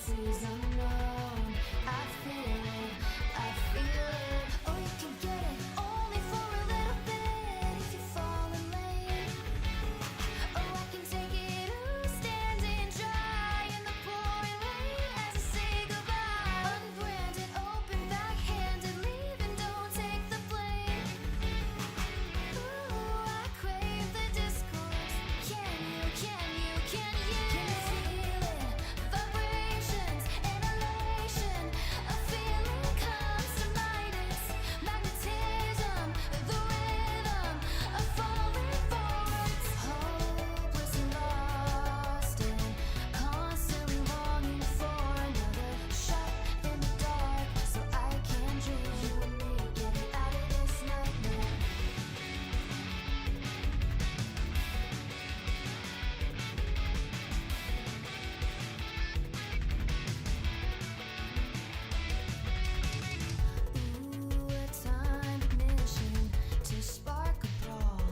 seas unknown. I feel it, I feel it. Oh, you can get it only for a little bit if you fall in lane. Oh, I can take it, ooh, standing dry in the pouring rain as I say goodbye. Unbranded, open, backhanded, leave and don't take the blame. Ooh, I crave the discourse. Can you feel it? Vibrations and elation. A feeling comes to mind. It's magnetism, the rhythm of falling forwards. Hopeless and lost and constantly longing for another shot in the dark, so I can dream you and me getting out of this nightmare. Ooh, a timed mission to spark a brawl.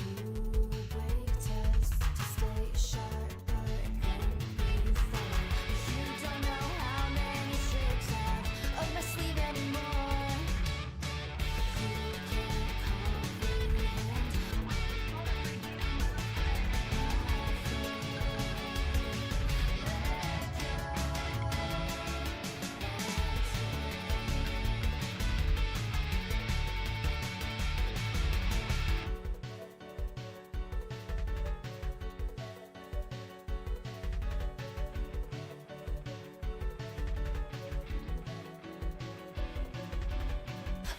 Ooh, break test to stay sharper and be fall. You don't know how many tricks out of my sleeve anymore. You can't comprehend my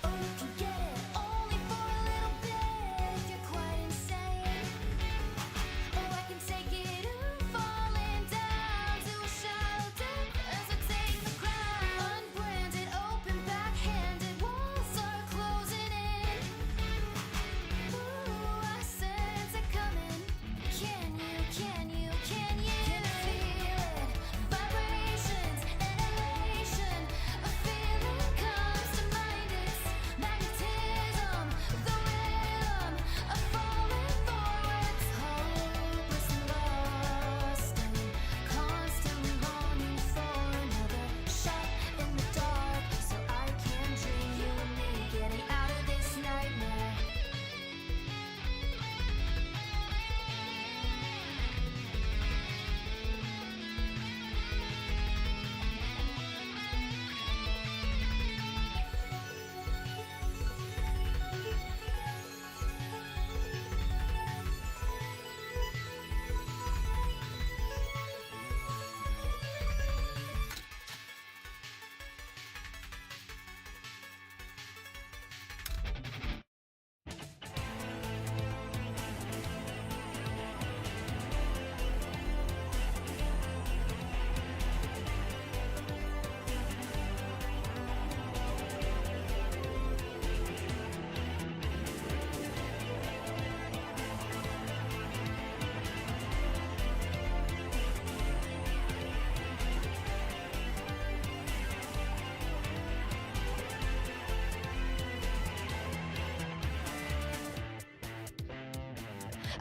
Oh, you can get it only for a little bit if you're quite insane. Oh, I can take it, ooh, falling down to a shallow depth as I take the ground. Unbranded, open, backhanded, walls are closing in. Ooh, I sense it coming. Can you feel it? Vibrations and elation. A feeling comes to mind. It's magnetism, the rhythm of falling forwards. Hopeless and lost and constantly longing for another shot in the dark, so I can dream you and me getting out of this nightmare.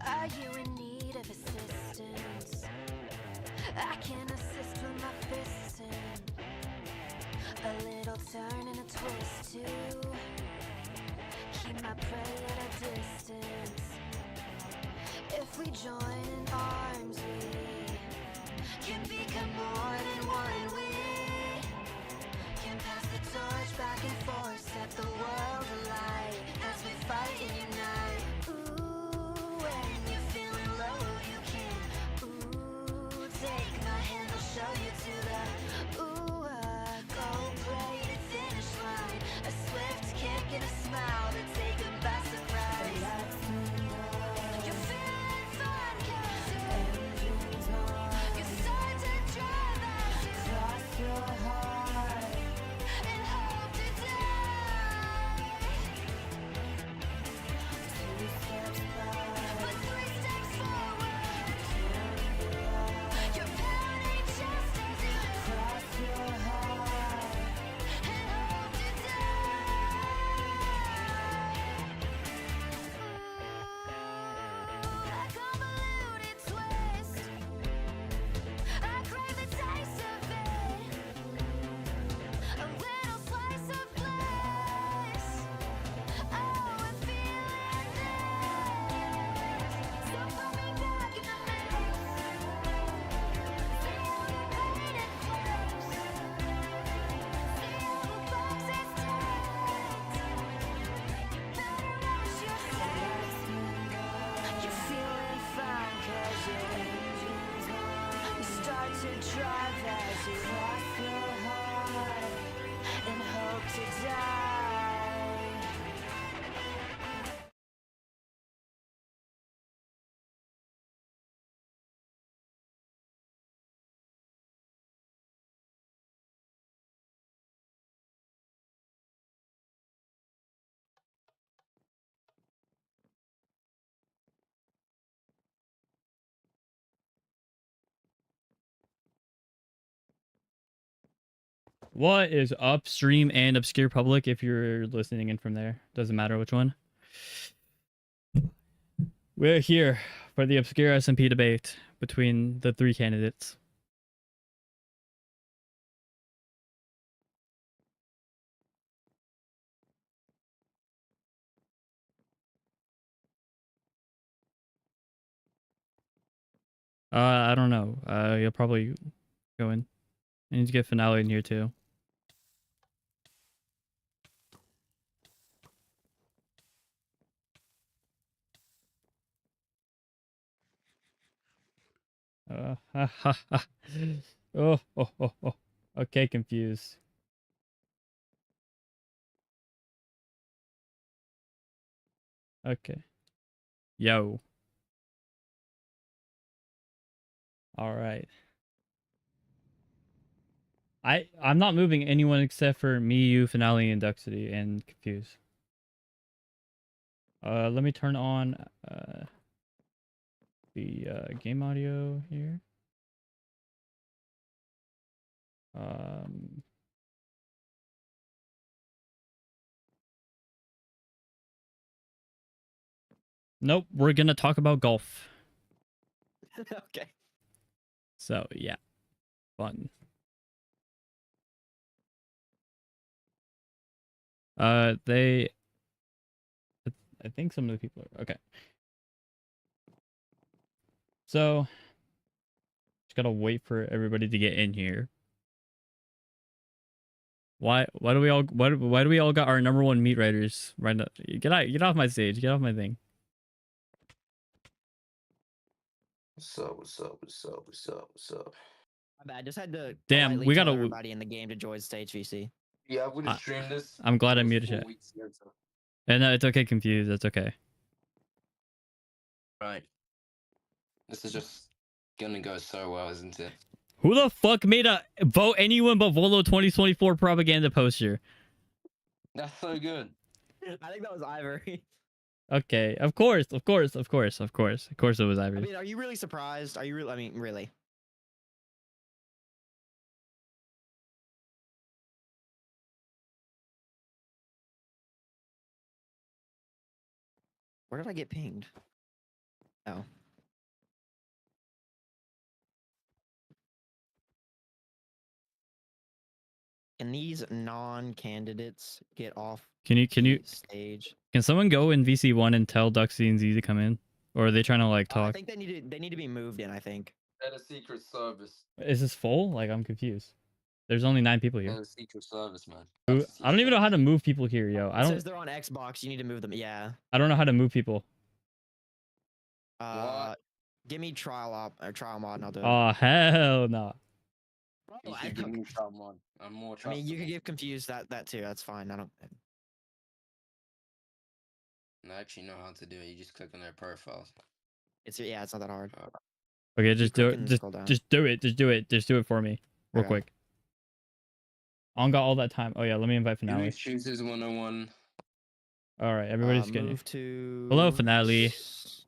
Are you in need of assistance? I can assist with my fists in a little turn and a twist too. Keep my prey at a distance. If we join in arms, we can become more than one. We can pass the torch back and forth, set the world alight as we fight and unite. Ooh, when you're feeling low, you can, ooh, take my hand, I'll show you to the, ooh, a gold-plated finish line, a swift kick and a smile to take them by surprise. You're feeling fine 'cause you're drive as you cross your heart and hope to die. What is upstream and obscure public if you're listening in from there? Doesn't matter which one. We're here for the obscure SMP debate between the three candidates. I don't know. You'll probably go in. I need to get Finale in here too. Ha, ha, ha. Oh, oh, oh, oh. Okay, confused. Okay. Yo. All right. I'm not moving anyone except for me, you, Finale, and Duxity, and confused. Let me turn on the game audio here. Nope, we're gonna talk about golf. Okay. So yeah, fun. They, I think some of the people are okay. So just gotta wait for everybody to get in here. Why do we all why do we all got our number one meat writers right now? Get off my stage, get off my thing. What's up? What's up? What's up? What's up? What's up? My bad. Just had to Damn, politely we tell gotta everybody in the game to join stage VC. Yeah, I would have streamed this. I'm glad I almost muted 4 it. weeks ago, so- And it's okay, confused. That's okay. Right. This is just gonna go so well, isn't it? Who the fuck made a vote anyone but Volo 2024 propaganda poster? That's so good. I think that was Ivory. Okay, of course it was I Ivory. mean, are you really surprised? Are you really? I mean, really? Where did I get pinged? Oh. Can these non-candidates get off Can you the stage? can someone go in VC1 and tell Duxie and Z to come in? Or are they trying to like I talk? think they need to be moved in. I think. At a secret service. Is this full? Like I'm confused. There's only 9 people here. At a secret service, man. Who, That's a I don't secret even know how to service. move people here, yo. It says they're on Xbox. You need to move them. Yeah. I don't know how to move people. Give me trial op or trial mod, and I'll do it. Oh hell no. You I should give don't- me someone. I'm more I mean, you trustable. could get confused that too. That's fine. I don't. I actually know how to do it. You just click on their profiles. It's not that hard. Okay, just do click it. and Just scroll down. just do it. Just do it. Just do it for me. Real Okay. quick. I don't got all that time. Oh yeah, let me invite Who Finale. chooses 101? Alright, everybody just get in. Move to. Hello, Finale.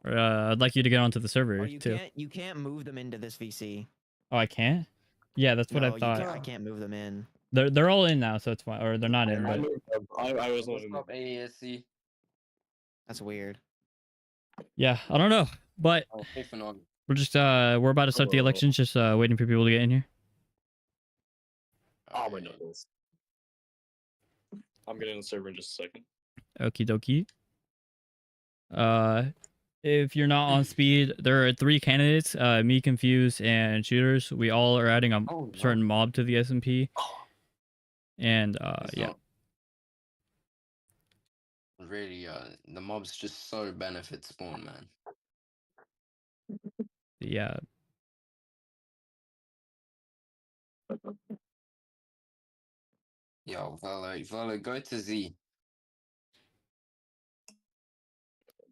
I'd like you to get onto the server Oh, you too. can't move them into this VC. Oh, I can't? Yeah, that's what I No, you thought. can't. I can't move them in. They're all in now, so it's fine. Or they're not in, but I was What's on. up, AESC? That's weird. yeah, I don't know. But Oh, hey, Finale. we're just we're about to start the Hello. elections, just waiting for people to get in here. Oh my goodness. I'm getting on the server in just a second. Okie dokie. If you're not on speed, there are 3 candidates, me, Confused, and Shooters. We all are adding a Oh, no. certain mob to the SMP. And It's yeah. not really, the mobs just so benefit spawn, man. Yeah. Yo, Volo, go to Z.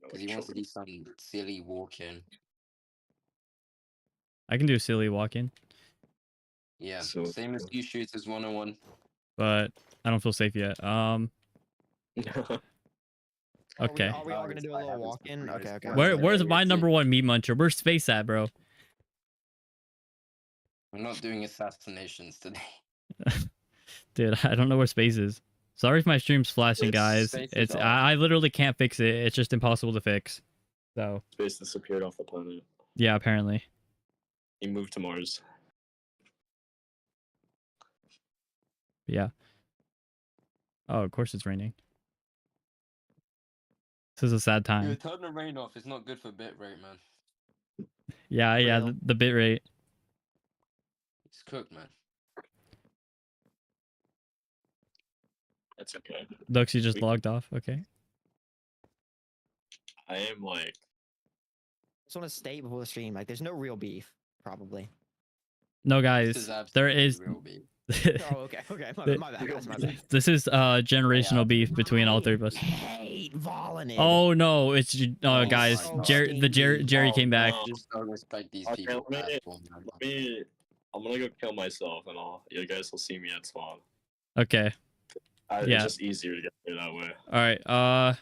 Because he wants to do some silly walk-in. I can do silly walk-in, Yeah, So- same as you shooters 101. but I don't feel safe yet. Okay. Are we all gonna do a I little haven't walk-in? surprised. Okay, okay. Where's my it's number one meat muncher? Where's Space at, bro? We're not doing assassinations today. Dude, I don't know where Space is. Sorry if my stream's flashing, guys. Space is It's off. I literally can't fix it. It's just impossible to fix. So Space disappeared off the planet. yeah, apparently. He moved to Mars. Yeah. Oh, of course it's raining. This is a sad time. Dude, turn the rain off. It's not good for bitrate, man. Yeah, yeah, Real. the bit rate. It's cooked, man. That's okay. Dux, you just logged off. Okay. I am like, just want to state before the stream, like, there's no real beef, probably. No, This guys, is there absolutely is. real beef. Oh, okay, okay. My bad, guys, my bad. This is generational beef between all three of us. I hate Volanid. Oh no, it's Oh guys. my Jerry came back. no. Just don't respect these Okay, people. let me- at all, man. I'm gonna go kill myself and you guys will see me at spawn. Okay. Yeah. It's just easier to get there that way. All right.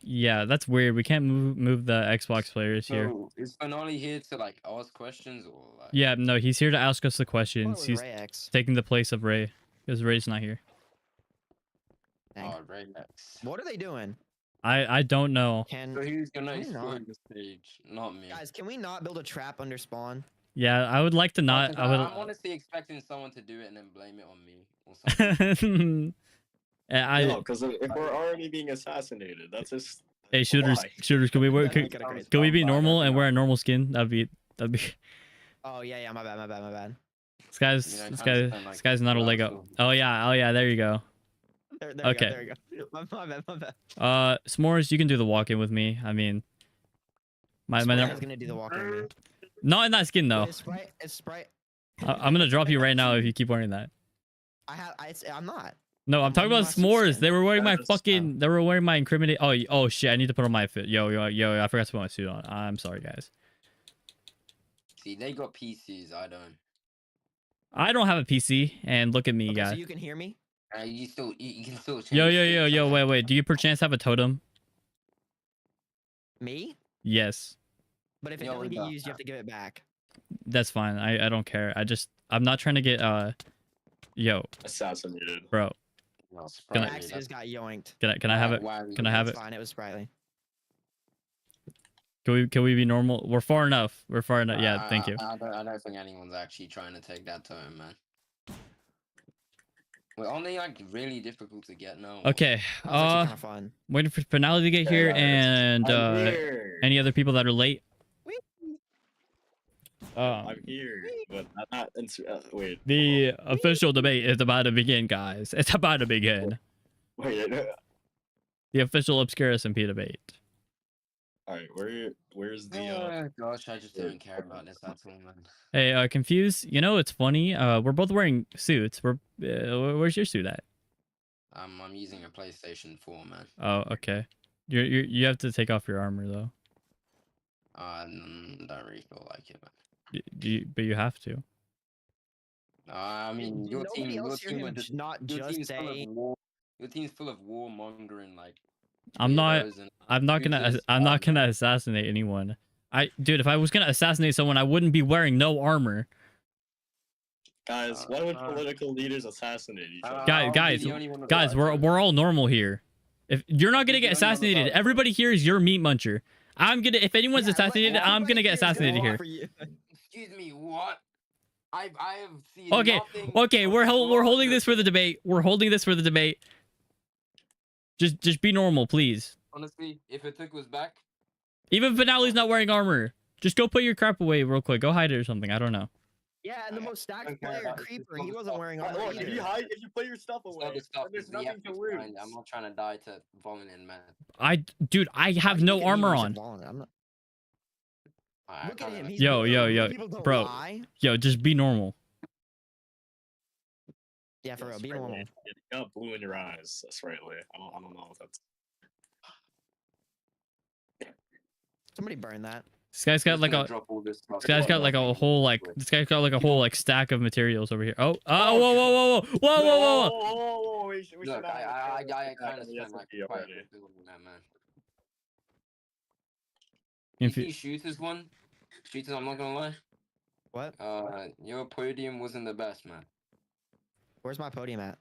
Yeah, that's weird. We can't move the Xbox players here. So, is Finale here to like ask questions or like? Yeah, no, he's here to ask us the I thought it questions. was He's Ray X. taking the place of Ray because Ray's not here. Dang. Oh, right next. What are they doing? I don't know. Can So who's gonna Why explore not? the stage? Not me. guys? Can we not build a trap under spawn? Yeah, I would like to not. I I'm would. honestly expecting someone to do it and then blame it on me or something. No, because if we're already being assassinated, that's just. Hey, shooters, Why? shooters, can we That'd can, make it crazy. can we be normal and wear a normal skin? That'd be. Oh yeah, yeah. My bad, my bad, my bad. This guy's You know, this kinda guy spend, like, this guy's not a 2 Lego. hours Oh yeah, there you go. There Okay. There you go. My bad, my bad. S'mores, you can do the walk-in with me. I mean, my Sprite number. is gonna do the walk in. Not in that skin though. It's Sprite. It's Sprite. I'm gonna drop you right now if you keep wearing that. I'm not. No, I'm talking about Must be s'mores. skin. They were wearing my That's fucking. They were wearing my incriminate. Oh shit! I need to put on my fit. Yo, I forgot to put my suit on. I'm sorry, guys. See, they got PCs. I don't. I don't have a PC, and look at me, Okay, so guys. you can hear me. You can still change. Yo, wait. Do you perchance have a totem? Me? Yes, But if it Yo, doesn't we get got used, you have to give it back. that's fine. I don't care. I'm not trying to get Yo, Assassinated. bro. No, Can I- Max just got yoinked. Can I have it? Can I have It's it? fine. It was Sprightly. Can we be normal? We're far enough. We're far enough. Yeah, thank you. I don't think anyone's actually trying to take that turn, man. We're only like really difficult to get now. Okay. That was actually kind of fun. Waiting for Finale to get here, guys, and I'm here. any other people that are late. I'm here, but I'm not. Wait. The official debate is about to begin, guys. It's about to begin. Wait. The official Obscure SMP debate. All right. Where's the? Oh gosh, I just don't care about this at all, man. Hey, Confused. You know, it's funny. We're both wearing suits. Where's your suit at? I'm using a PlayStation 4, man. Oh, okay. You have to take off your armor though. Don't really feel like it, man. But you have to. I mean, Did your nobody team else hear were him just not your just team's full say. of war. Your team's full of warmongering, like. I'm not. weirdos and I'm not gonna. shooters. I'm not gonna assassinate anyone. Dude, if I was gonna assassinate someone, I wouldn't be wearing no armor. Guys, why would political leaders assassinate each other? Guys, we're all normal here. If you're not gonna get assassinated, everybody here is your meat muncher. I'm gonna. If anyone's assassinated, I'm gonna get assassinated here. Excuse me, what? I have seen Okay, nothing okay, but we're blood. holding this for the debate. We're holding this for the debate. Just be normal, please. Honestly, if a tick was back, Even Finale's not wearing armor. Just go put your crap away real quick. Go hide it or something. I don't know. Yeah, and the most stacked Okay, player, that's just Creeper, all he the wasn't stuff. wearing Look, armor if you either. hide, if you put your stuff all away, the stuff then there's is the nothing to epic lose. I'm not trying to die to vomiting, man. Dude, I have You no can armor use on. it, I'm not. Look at him. He's Yo, blue. yo, Blue yo, people don't bro. lie. Yo, just be normal. Yeah, for real. Be normal. You got blue in your eyes, sprightly. I don't know if that's. Somebody burn that. This guy's got like a this guy's got like a whole like this guy's got like a whole like stack of materials over here. Oh, whoa, whoa, whoa, whoa, whoa, whoa, whoa, whoa. We should Look, not I have kind of the spent like SMP quite a already. bit building that, man. If If you- you shooters one, shooters, I'm not gonna lie. What? Your podium wasn't the best, man. Where's my podium at?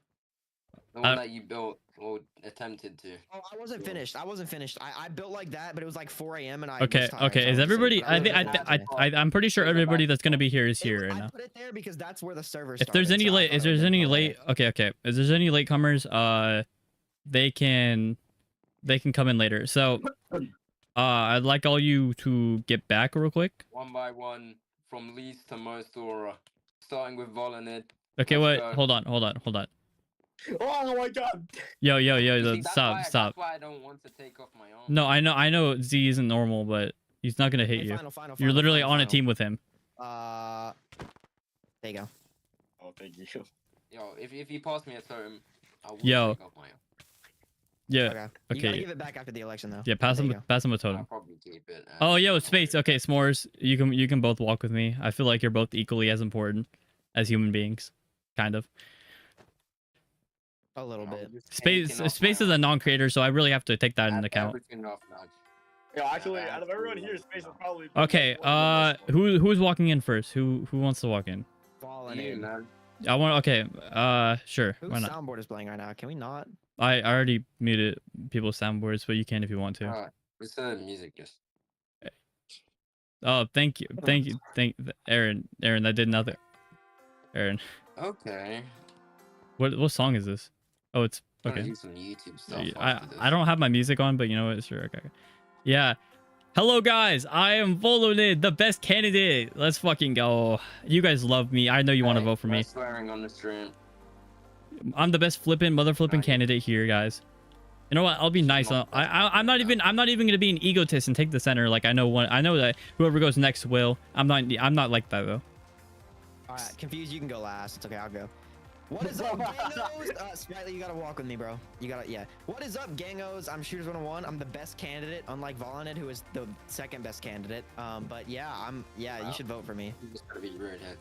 The one that you built or attempted to. Oh, I wasn't finished. I wasn't finished. I built like that, but it was like 4 a.m. and I. Okay, was tired, okay. so Is was asleep, everybody? but I wasn't think finished today. I'm pretty sure everybody that's gonna be here is here right I now. put it there because that's where the server If there's started, any so I late, thought is it would there's be any cool. late? Okay. If there's any latecomers, they can come in later. So, I'd like all you to get back real quick. One by one, from least to most aura. Starting with Volanid. Okay, Let's wait. go. Hold on. Oh my god! Yo, You see, stop. That's why I don't want to take off my arm. No, I know Z isn't normal, but he's not gonna hit Okay, you. final, You're literally final, on a final. team with him. There you go. Oh, thank you. Yo, if you pass me a totem, I will Yo. take off my arm. Yeah. Okay. You Okay. gotta give it back after the election, though. Yeah. Pass There you him. go. Pass him a I'll totem. probably keep it. Oh, yo, space. Okay, s'mores. You can both walk with me. I feel like you're both equally as important as human beings, kind of. A little bit. Space is a non-creator, so I really have to take that into account. Yeah, actually, out of everyone here, Space is probably. Okay. Who's walking in first? Who wants to walk in? Falling You, in. man. I want. Okay. Sure. Whose Why not? soundboard is playing right now? Can we not? I already muted people's soundboards, but you can if you want to. Alright, it's the music just. Oh, thank you, Aaron. That did nothing. Aaron, Okay. what song is this? Oh, it's I'm gonna okay. do some YouTube stuff. Yeah, after this. I don't have my music on, but you know what? Sure. Okay. Yeah. Hello guys, I am Volonid, the best candidate. Let's fucking go. You guys love me. I know you want to Hey, vote for no me. swearing on the stream. I'm the best mother flipping Nice. candidate here, guys. You know what? I'll be nice. I'm not even gonna be an egotist and take the center. Like I know that whoever goes next will. I'm not like that though. All right, confused. You can go last. It's okay. I'll go. What is up, gangos? Sprightly, you gotta walk with me, bro. You gotta, yeah. What is up, gangos? I'm Shooters 101. I'm the best candidate, unlike Volanid, who is the second best candidate. But yeah, Wow. you should vote for me. You just gotta be rude here.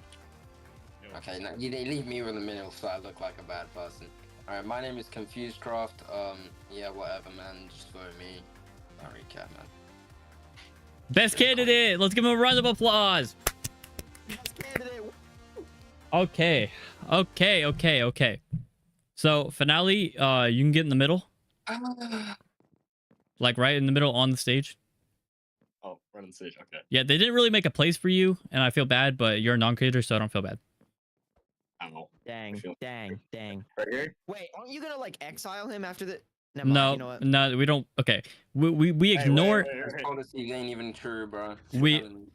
Yeah. Okay, now you leave me in the middle so I look like a bad person. Alright, my name is Confused Craft. Yeah, whatever, man. Just vote me. I don't really care, man. Best candidate. Let's give him a round of applause. Best candidate. Okay. So finale, you can get in the middle, like right in the middle on the stage. Oh, right on the stage. Okay. Yeah, they didn't really make a place for you, and I feel bad, but you're a non-creator, so I don't feel bad. Ow. Dang. Right here? Wait, aren't you gonna like exile him after the? Never No, mind, you know what? no, we don't. Okay, we Hey, ignore. wait. This policy ain't even true, bro.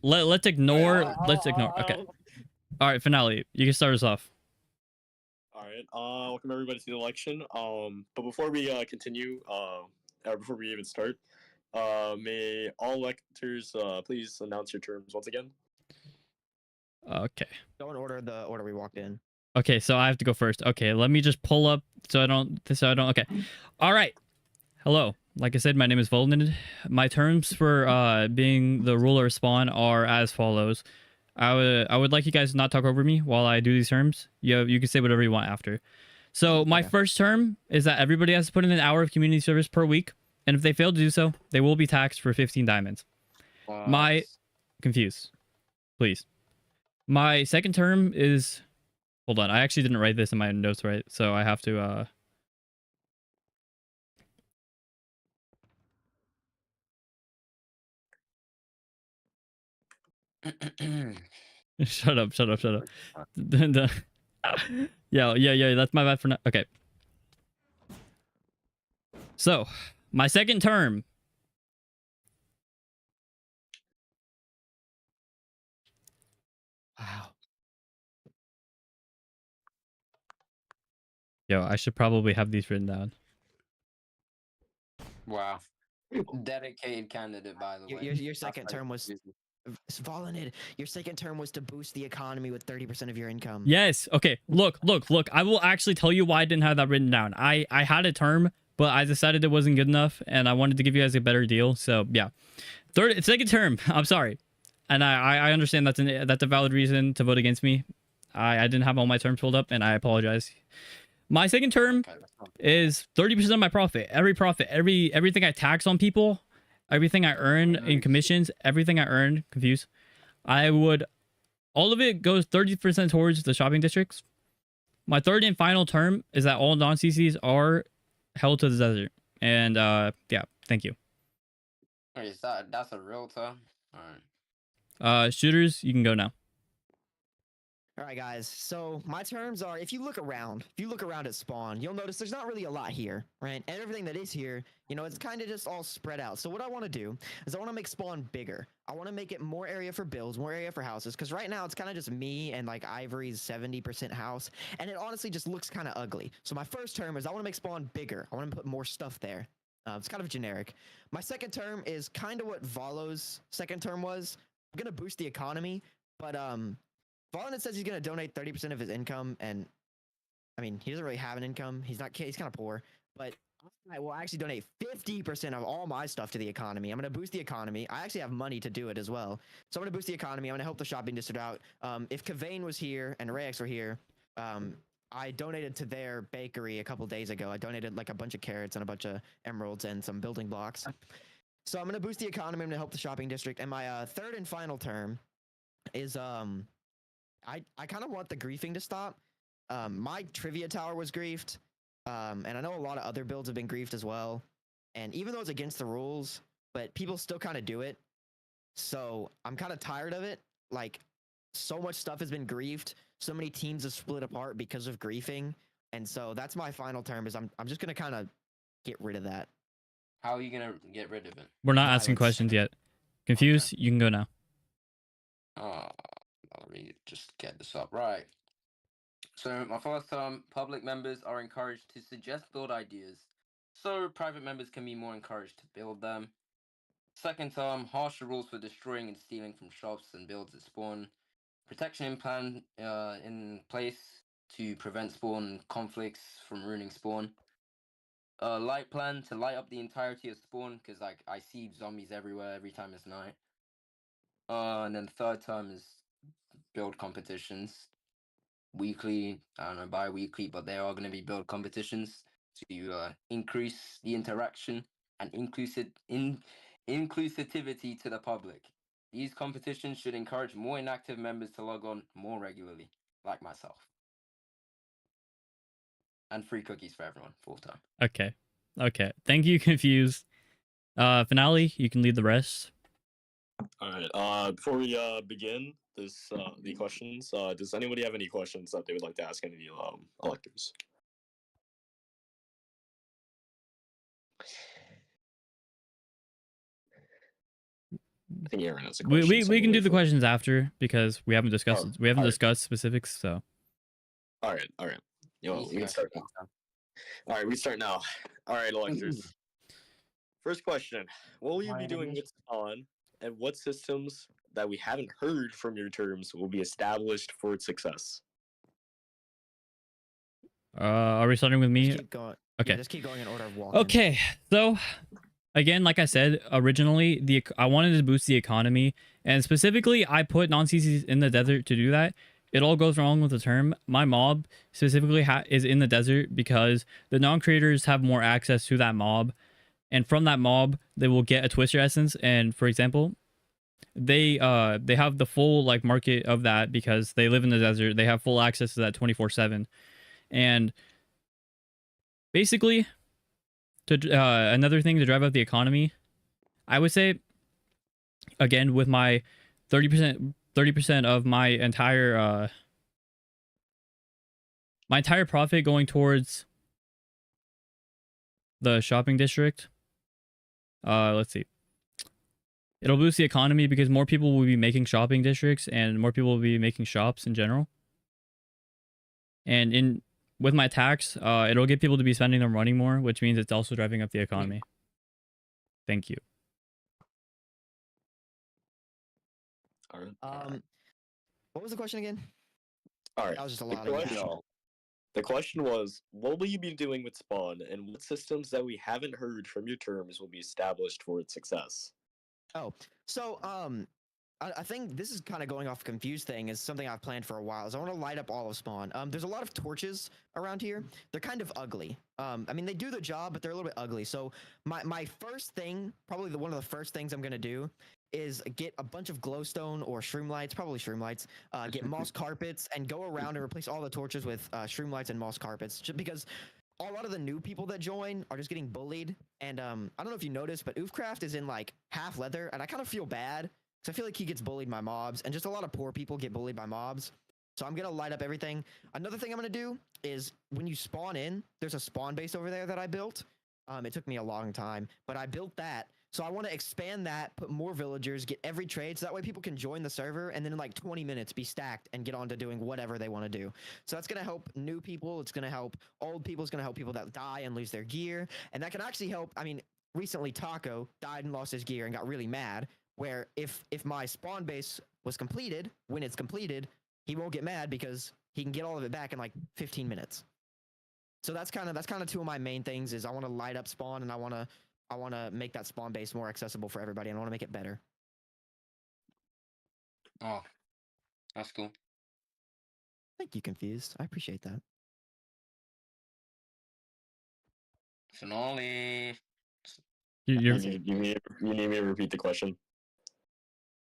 Let's ignore. Let's ignore. Okay. All right, finale. You can start us off. All right. Welcome everybody to the election. But before we continue, or before we even start, may all electors please announce your terms once again. Okay. Don't order the order we walked in. Okay, so I have to go first. Okay, let me just pull up so I don't. Okay. All right. Hello. Like I said, my name is Volnid. My terms for being the ruler of Spawn are as follows. I would like you guys to not talk over me while I do these terms. You can say whatever you want after. So my Okay. first term is that everybody has to put in an hour of community service per week, and if they fail to do so, they will be taxed for 15 diamonds. My confused, please. My second term is. Hold on, I actually didn't write this in my notes right, so I have to. Shut up. Yeah, that's my bad for now. Okay. So, my second term. Wow. Yo, I should probably have these written down. Wow. Dedicated candidate, by the way. Your second term was Volanid, your second term was to boost the economy with 30% of your income. Yes. Okay. Look. I will actually tell you why I didn't have that written down. I had a term, but I decided it wasn't good enough, and I wanted to give you guys a better deal. So yeah, second term. I'm sorry, and I understand that's a valid reason to vote against me. I didn't have all my terms pulled up, and I apologize. My second term Okay, that's not- is 30% of my profit. Everything I tax on people, everything I earn in commissions, everything I earn. Confused. All of it goes 30% towards the shopping districts. My third and final term is that all non-CCs are held to the desert. And yeah, thank you. Wait, that's a real term? Alright. Shooters, you can go now. All right, guys. So my terms are: if you look around at spawn, you'll notice there's not really a lot here, right? And everything that is here, it's kind of just all spread out. So what I want to do is I want to make spawn bigger. I want to make it more area for builds, more area for houses, because right now it's kind of just me and like Ivory's 70% house, and it honestly just looks kind of ugly. So my first term is I want to make spawn bigger. I want to put more stuff there. It's kind of generic. My second term is kind of what Valo's second term was. I'm gonna boost the economy, but Volanid says he's going to donate 30% of his income, and I mean, he doesn't really have an income. He's kind of poor, but I will actually donate 50% of all my stuff to the economy. I'm going to boost the economy. I actually have money to do it as well. So I'm going to boost the economy. I'm going to help the shopping district out. If Kavane was here and Rayex were here, I donated to their bakery a couple days ago. I donated like a bunch of carrots and a bunch of emeralds and some building blocks. So I'm going to boost the economy. I'm going to help the shopping district. And my third and final term is I kind of want the griefing to stop. My trivia tower was griefed, and I know a lot of other builds have been griefed as well. And even though it's against the rules, but people still kind of do it. So I'm kind of tired of it. Like, so much stuff has been griefed. So many teams have split apart because of griefing. And so that's my final term. Is I'm just gonna kind of get rid of that. How are you gonna get rid of it? We're not asking Violence. questions yet. Confused, you can go now. Let me just get this up right. So my first term, public members are encouraged to suggest build ideas, so private members can be more encouraged to build them. Second term, harsher rules for destroying and stealing from shops and builds at spawn. Protection plan in place to prevent spawn conflicts from ruining spawn. Light plan to light up the entirety of spawn, because like I see zombies everywhere every time it's night. And then third term is build competitions. Weekly, I don't know, bi-weekly, but there are going to be build competitions to increase the interaction and inclusivity to the public. These competitions should encourage more inactive members to log on more regularly, like myself. And free cookies for everyone, full time. Okay. Thank you, Confused. Finale, you can lead the rest. All right. Before we begin the questions, does anybody have any questions that they would like to ask any of the electors? I think Aaron has a question. We can do the question. questions after because we haven't discussed alright. discussed specifics. So All right. We can start now. All right, we start now. All right, electors. First question: what will you be doing with Spawn, and what systems that we haven't heard from your terms will be established for its success? are we starting with me? Just keep going. Okay. Yeah, just keep going in order of walking. Okay, so again, like I said originally, I wanted to boost the economy, and specifically, I put non-CCs in the desert to do that. It all goes wrong with the term. My mob specifically is in the desert because the non-creators have more access to that mob, and from that mob, they will get a Twister essence. And for example, they have the full like market of that because they live in the desert. They have full access to that 24/7, and basically, another thing to drive up the economy, I would say, again, with my 30% of my entire profit going towards the shopping district. Let's see. It'll boost the economy because more people will be making shopping districts and more people will be making shops in general. And with my tax, it'll get people to be spending their money more, which means it's also driving up the economy. Thank you. All right. What was the question again? All right. That was just a The lot of question, the question was, what will you be doing with Spawn, and what systems that we haven't heard from your terms will be established for its success? Oh, so I think this is kind of going off a confused thing is something I've planned for a while. Is I want to light up all of Spawn. There's a lot of torches around here. They're kind of ugly. I mean they do the job, but they're a little bit ugly. So my first thing, probably one of the first things I'm gonna do is get a bunch of glowstone or shroom lights, probably shroom lights. Get moss carpets and go around and replace all the torches with shroom lights and moss carpets. Just because a lot of the new people that join are just getting bullied. And I don't know if you noticed, but Oofcraft is in like half leather, and I kind of feel bad because I feel like he gets bullied by mobs, and just a lot of poor people get bullied by mobs. So I'm gonna light up everything. Another thing I'm gonna do is when you spawn in, there's a spawn base over there that I built. It took me a long time, but I built that. So I want to expand that, put more villagers, get every trade, so that way people can join the server and then in like 20 minutes be stacked and get on to doing whatever they want to do. So that's going to help new people. It's going to help old people. It's going to help people that die and lose their gear. And that can actually help. I mean, recently Taco died and lost his gear and got really mad, where if my spawn base was completed, when it's completed, he won't get mad because he can get all of it back in like 15 minutes. So that's kind of two of my main things is I want to light up spawn and I want to make that spawn base more accessible for everybody and I want to make it better. Oh, that's cool. Thank you, Confused. I appreciate that. Finale. You're You need me to repeat the question?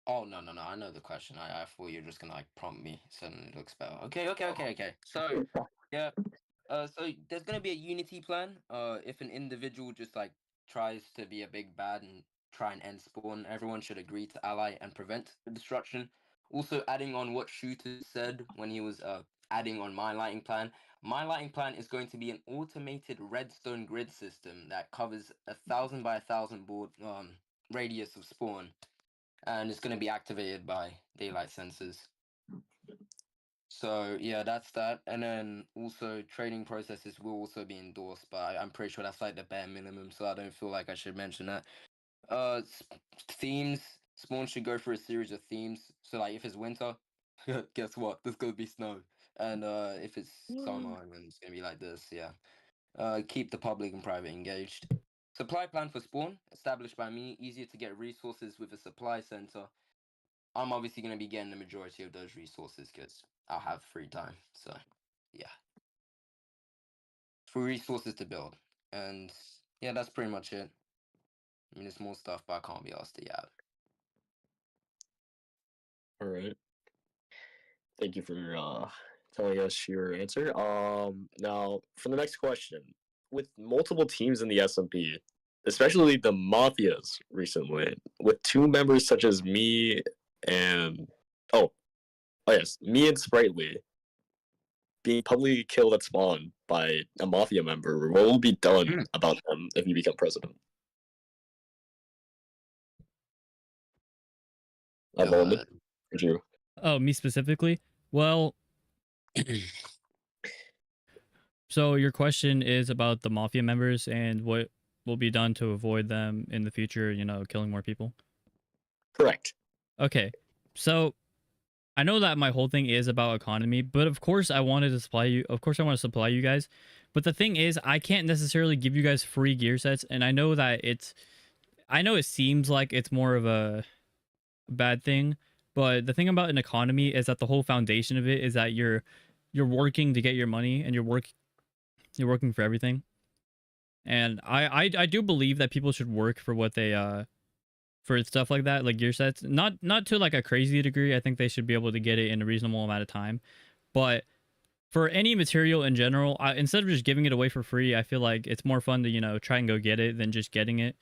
Oh no. I know the question. I thought you were just gonna like prompt me so it looks better. Okay. So yeah. So there's gonna be a unity plan. If an individual just like tries to be a big bad and try and end spawn, everyone should agree to ally and prevent the destruction. Also, adding on what Shooter said when he was adding on my lighting plan. My lighting plan is going to be an automated redstone grid system that covers 1,000 by 1,000 board radius of spawn, and it's going to be activated by daylight sensors. So yeah, that's that. And then also trading processes will also be endorsed, but I'm pretty sure that's like the bare minimum, so I don't feel like I should mention that. Themes. Spawn should go through a series of themes. So like if it's winter, guess what? There's gonna be snow. And if it's summer, then it's gonna be like this. Yeah. Keep the public and private engaged. Supply plan for spawn established by me. Easier to get resources with a supply center. I'm obviously going to be getting the majority of those resources because I'll have free time. So, yeah. Free resources to build. And yeah, that's pretty much it. I mean, there's more stuff, but I can't be asked to yet. All right. Thank you for telling us your answer. Now for the next question, with multiple teams in the SMP, especially the mafias recently, with two members such as me and me and Sprightly being publicly killed at spawn by a mafia member, what will be done about them if you become president? Volman, would you? Oh, me specifically? Well, so your question is about the mafia members and what will be done to avoid them in the future, you know, killing more people? Correct. Okay. So I know that my whole thing is about economy, but of course I wanted to supply you. Of course I want to supply you guys. But the thing is, I can't necessarily give you guys free gear sets, and I know that I know it seems like it's more of a bad thing, but the thing about an economy is that the whole foundation of it is that you're working to get your money, and you're working for everything. And I do believe that people should work for what they for stuff like that, like gear sets. Not to like a crazy degree. I think they should be able to get it in a reasonable amount of time. But for any material in general, instead of just giving it away for free, I feel like it's more fun to, you know, try and go get it than just getting it.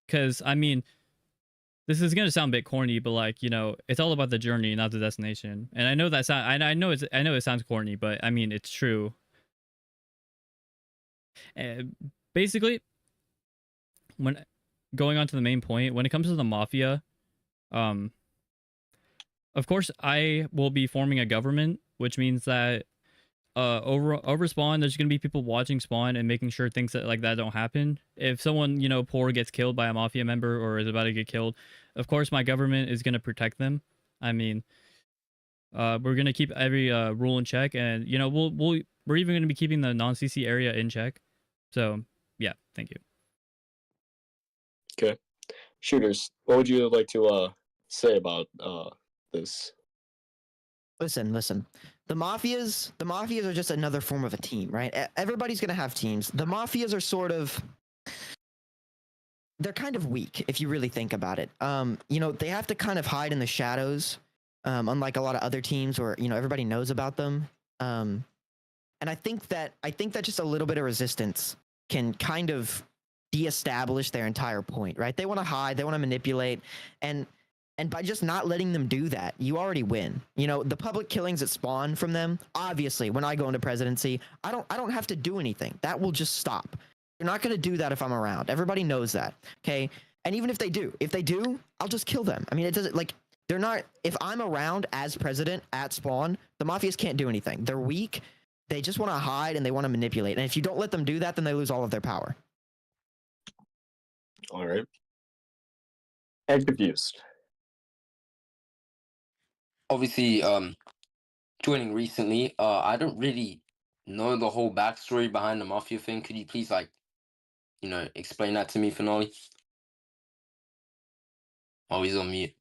Because, I mean, this is going to sound a bit corny, but like, you know, it's all about the journey, not the destination. And I know that I know it sounds corny, but I mean, it's true. Basically, when going on to the main point, when it comes to the mafia, of course I will be forming a government, which means that over spawn, there's gonna be people watching spawn and making sure things like that don't happen. If someone, you know, poor gets killed by a mafia member or is about to get killed, of course my government is gonna protect them. I mean, we're gonna keep every rule in check, and you know, we're even gonna be keeping the non-CC area in check. So yeah, thank you. Okay. Shooters, what would you like to say about this? Listen. The mafias are just another form of a team, right? Everybody's gonna have teams. The mafias are sort of, they're kind of weak if you really think about it. You know, they have to kind of hide in the shadows, unlike a lot of other teams where, you know, everybody knows about them. And I think that just a little bit of resistance can kind of de-establish their entire point, right? They want to hide, they want to manipulate, and by just not letting them do that, you already win. You know, the public killings that spawn from them, obviously, when I go into presidency, I don't have to do anything. That will just stop. You're not going to do that if I'm around. Everybody knows that, okay? And even if they do, I'll just kill them. I mean, it doesn't, like, they're not, if I'm around as president at spawn, the mafias can't do anything. They're weak. They just want to hide and they want to manipulate. And if you don't let them do that, then they lose all of their power. All right. And confused. Obviously, joining recently, I don't really know the whole backstory behind the mafia thing. Could you please, like, you know, explain that to me, Finale? Oh, he's on mute.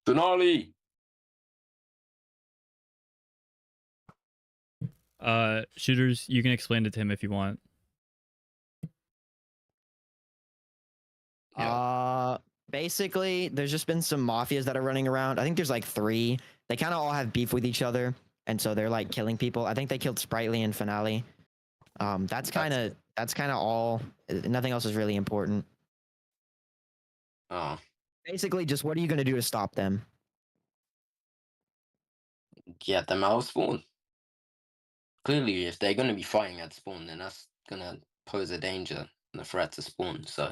Finale! Shooters, you can explain it to him if you want. Yeah. Basically, there's just been some mafias that are running around. I think there's like 3. They kind of all have beef with each other, and so they're like killing people. I think they killed Sprightly and Finale. That's kind of all. Nothing else is really important. Oh, Basically, just what are you gonna do to stop them? get them out of spawn. Clearly, if they're going to be fighting at spawn, then that's going to pose a danger and a threat to spawn. So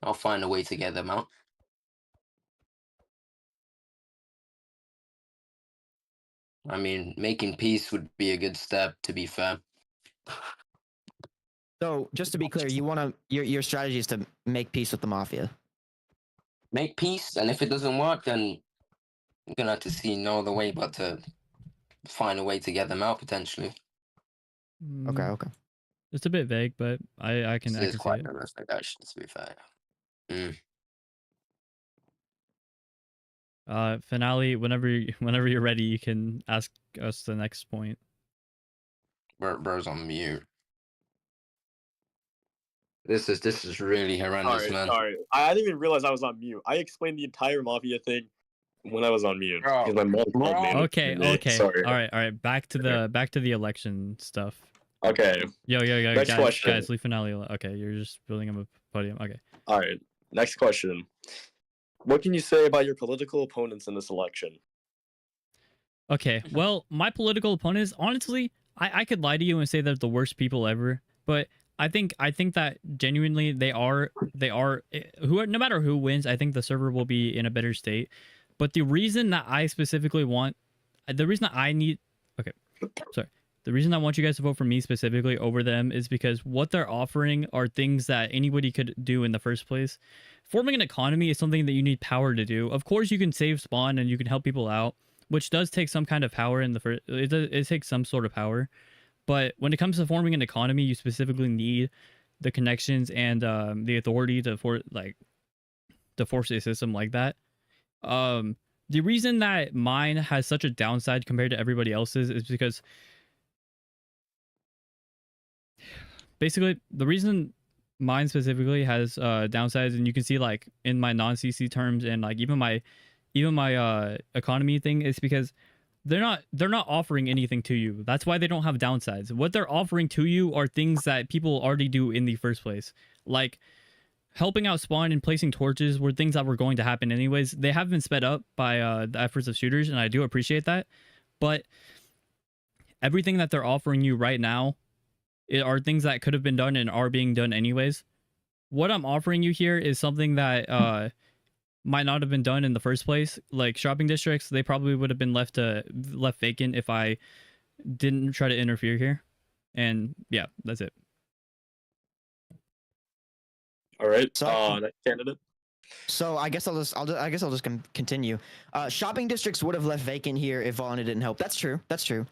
I'll find a way to get them out. I mean, making peace would be a good step, to be fair. So, just to be clear, you want to your strategy is to make peace with the mafia. Make peace, and if it doesn't work, then you're going to have to see no other way but to find a way to get them out, potentially. Okay, Mm, okay. It's a bit vague, but I can This is see quite it. realistic, actually, to be fair. Finale, whenever you're ready, you can ask us the next point. Bro's on mute. This is really horrendous, man. Sorry. I didn't even realize I was on mute. I explained the entire mafia thing when I was on mute. Bro, Because my mom called me. Okay. Sorry. All right. Back to the election stuff. Okay. Yo, Next question. guys, leave Finale. Okay, you're just building him a podium. Okay. All right. Next question. What can you say about your political opponents in this election? Okay, well, my political opponents, honestly, I could lie to you and say they're the worst people ever, but I think that genuinely they are who, no matter who wins, I think the server will be in a better state. But the reason that I specifically want, the reason that I need, okay, sorry. The reason I want you guys to vote for me specifically over them is because what they're offering are things that anybody could do in the first place. Forming an economy is something that you need power to do. Of course, you can save spawn and you can help people out, which does take some kind of power in the first. It takes some sort of power. But when it comes to forming an economy, you specifically need the connections and the authority to force a system like that. The reason that mine has such a downside compared to everybody else's is because basically the reason mine specifically has downsides, and you can see like in my non-CC terms and like even my economy thing, is because they're not offering anything to you. That's why they don't have downsides. What they're offering to you are things that people already do in the first place, like helping out spawn and placing torches were things that were going to happen anyways. They have been sped up by the efforts of shooters, and I do appreciate that. But everything that they're offering you right now are things that could have been done and are being done anyways. What I'm offering you here is something that might not have been done in the first place. Like shopping districts, they probably would have been left vacant if I didn't try to interfere here. And yeah, that's it. All right. So- Next candidate. So I guess I'll just continue. Shopping districts would have left vacant here if Volna didn't help. That's true. That's true.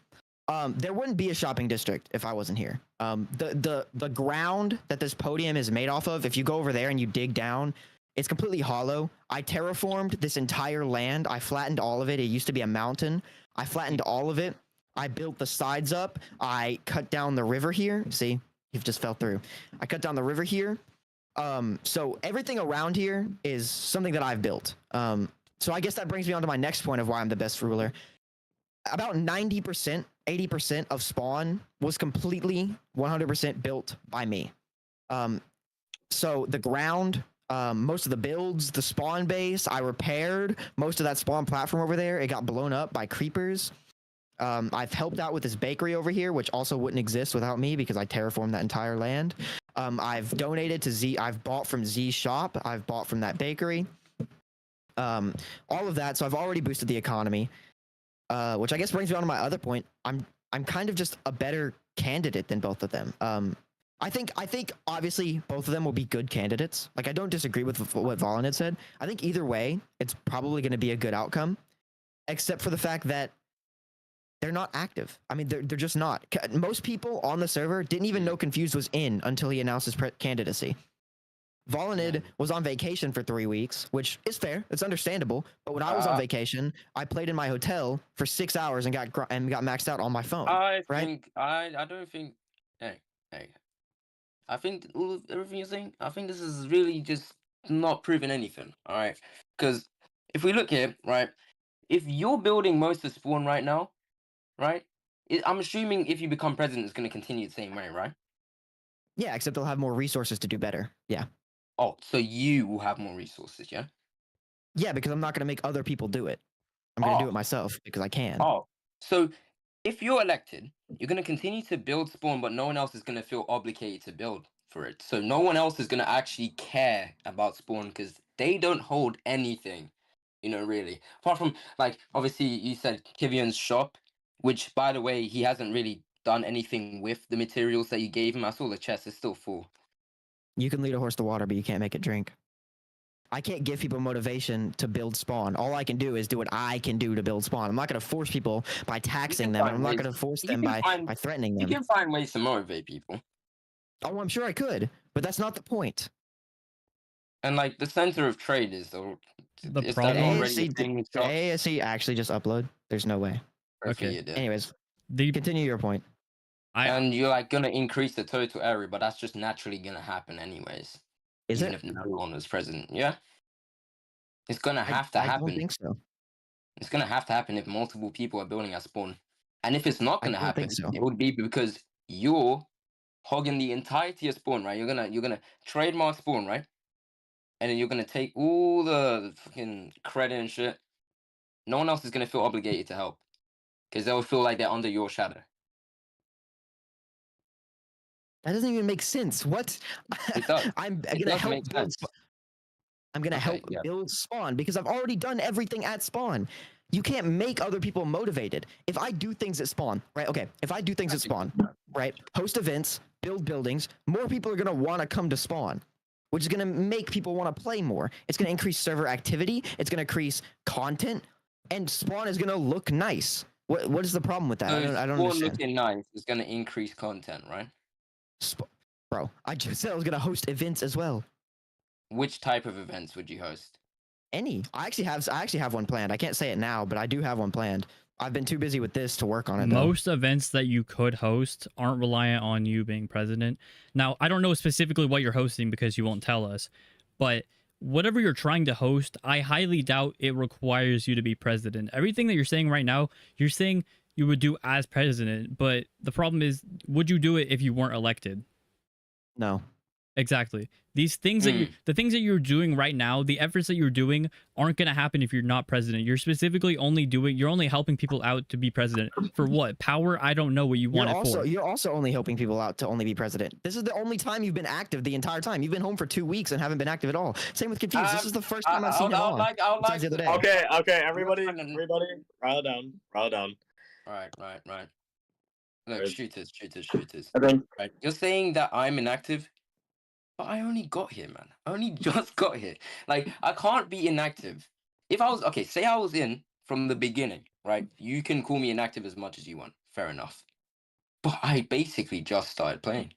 There wouldn't be a shopping district if I wasn't here. The ground that this podium is made off of, if you go over there and you dig down, it's completely hollow. I terraformed this entire land. I flattened all of it. It used to be a mountain. I flattened all of it. I built the sides up. I cut down the river here. See, you've just fell through. I cut down the river here. So everything around here is something that I've built. So I guess that brings me on to my next point of why I'm the best ruler. About 90%, 80% of spawn was completely 100% built by me. So the ground, most of the builds, the spawn base, I repaired most of that spawn platform over there. It got blown up by creepers. I've helped out with this bakery over here, which also wouldn't exist without me because I terraformed that entire land. I've donated to Z. I've bought from Z's shop. I've bought from that bakery. All of that. So I've already boosted the economy, which I guess brings me on to my other point. I'm kind of just a better candidate than both of them. I think obviously both of them will be good candidates. Like I don't disagree with what Valen had said. I think either way, it's probably going to be a good outcome, except for the fact that they're not active. I mean, they're just not. Most people on the server didn't even know Confused was in until he announced his candidacy. Volanid was on vacation for 3 weeks, which is fair. It's understandable. But when I was on vacation, I played in my hotel for 6 hours and got maxed out on my phone. I right? think I don't think. Hey, I think everything you're saying. I think this is really just not proving anything. All right, because if we look here, right, if you're building most of spawn right now, right, I'm assuming if you become president, it's going to continue the same way, right? Yeah, except they'll have more resources to do better. Yeah. Oh, so you will have more resources, yeah? Yeah, because I'm not going to make other people do it. I'm going to do it myself because I can. Oh, so if you're elected, you're going to continue to build spawn, but no one else is going to feel obligated to build for it. So no one else is going to actually care about spawn because they don't hold anything, really. Apart from, like, obviously you said Kivian's shop, which, by the way, he hasn't really done anything with the materials that you gave him. I saw the chest is still full. You can lead a horse to water, but you can't make it drink. I can't give people motivation to build spawn. All I can do is do what I can do to build spawn. I'm not going to force people by taxing them. I'm not going to force them by threatening them. You can find ways to motivate people. Oh, I'm sure I could, but that's not the point. And like the center of trade is The is problem- that already ASC, a thing with shops? ASC actually just upload. There's no way. Okay. You did. Anyways, The continue your point. And you're like gonna increase the total area, but that's just naturally gonna happen anyways. Is even it? if no one was president. Yeah. It's gonna have to I happen. don't think so. It's gonna have to happen if multiple people are building at spawn. And if it's not I gonna don't happen, think so. it would be because you're hogging the entirety of spawn, right? You're gonna trademark spawn, right? And then you're gonna take all the fucking credit and shit. No one else is gonna feel obligated to help. Because they'll feel like they're under your shadow. That doesn't even make sense. What? It does. I'm It gonna does help make build. sense. I'm gonna Okay, help yeah. build spawn because I've already done everything at spawn. You can't make other people motivated. If I do things at spawn, right? Okay, if I do things at spawn, right? Host events, build buildings, more people are gonna want to come to spawn, which is gonna make people want to play more. It's gonna increase server activity. It's gonna increase content, and spawn is gonna look nice. What is the problem with that? So I don't spawn understand. looking nice is gonna increase content, right? Bro, I just said I was gonna host events as well. Which type of events would you host? Any. I actually have one planned. I can't say it now, but I do have one planned. I've been too busy with this to work on it. most events that you could host aren't reliant on you being president. Now, I don't know specifically what you're hosting because you won't tell us, but whatever you're trying to host, I highly doubt it requires you to be president. Everything that you're saying right now, you're saying you would do as president, but the problem is, would you do it if you weren't elected? No. Exactly. These things that the things that you're doing right now, the efforts that you're doing aren't going to happen if you're not president. You're specifically you're only helping people out to be president. For what? Power? I don't know what you want it for. You're also only helping people out to only be president. This is the only time you've been active the entire time. You've been home for 2 weeks and haven't been active at all. Same with Confused. This is the first time I've seen him on. Besides the other day. Okay, everybody, rile down. Right. Look, Right. shooters. I think Right. You're saying that I'm inactive, but I only got here, man. I only just got here. Like, I can't be inactive. If I was okay, say I was in from the beginning, right? You can call me inactive as much as you want. Fair enough. But I basically just started playing.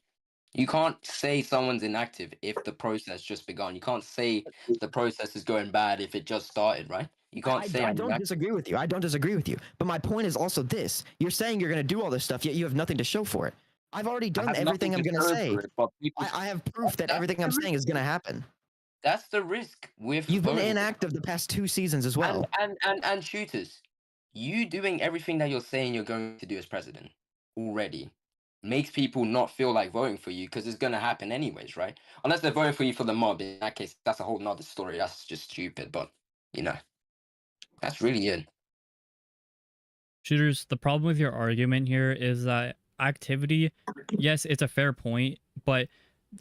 You can't say someone's inactive if the process just begun. You can't say the process is going bad if it just started, right? You can't say I don't disagree with you. I don't disagree with you. But my point is also this. You're saying you're going to do all this stuff, yet you have nothing to show for it. I've already done everything I'm going to say. I have proof that everything I'm saying is going to happen. That's the risk with You've been voting. inactive the past 2 seasons as well. And shooters, you doing everything that you're saying you're going to do as president already makes people not feel like voting for you because it's going to happen anyways, right? Unless they're voting for you for the mob. In that case, that's a whole nother story. That's just stupid. But, you know, that's really it. Shooters, the problem with your argument here is that activity, yes, it's a fair point, but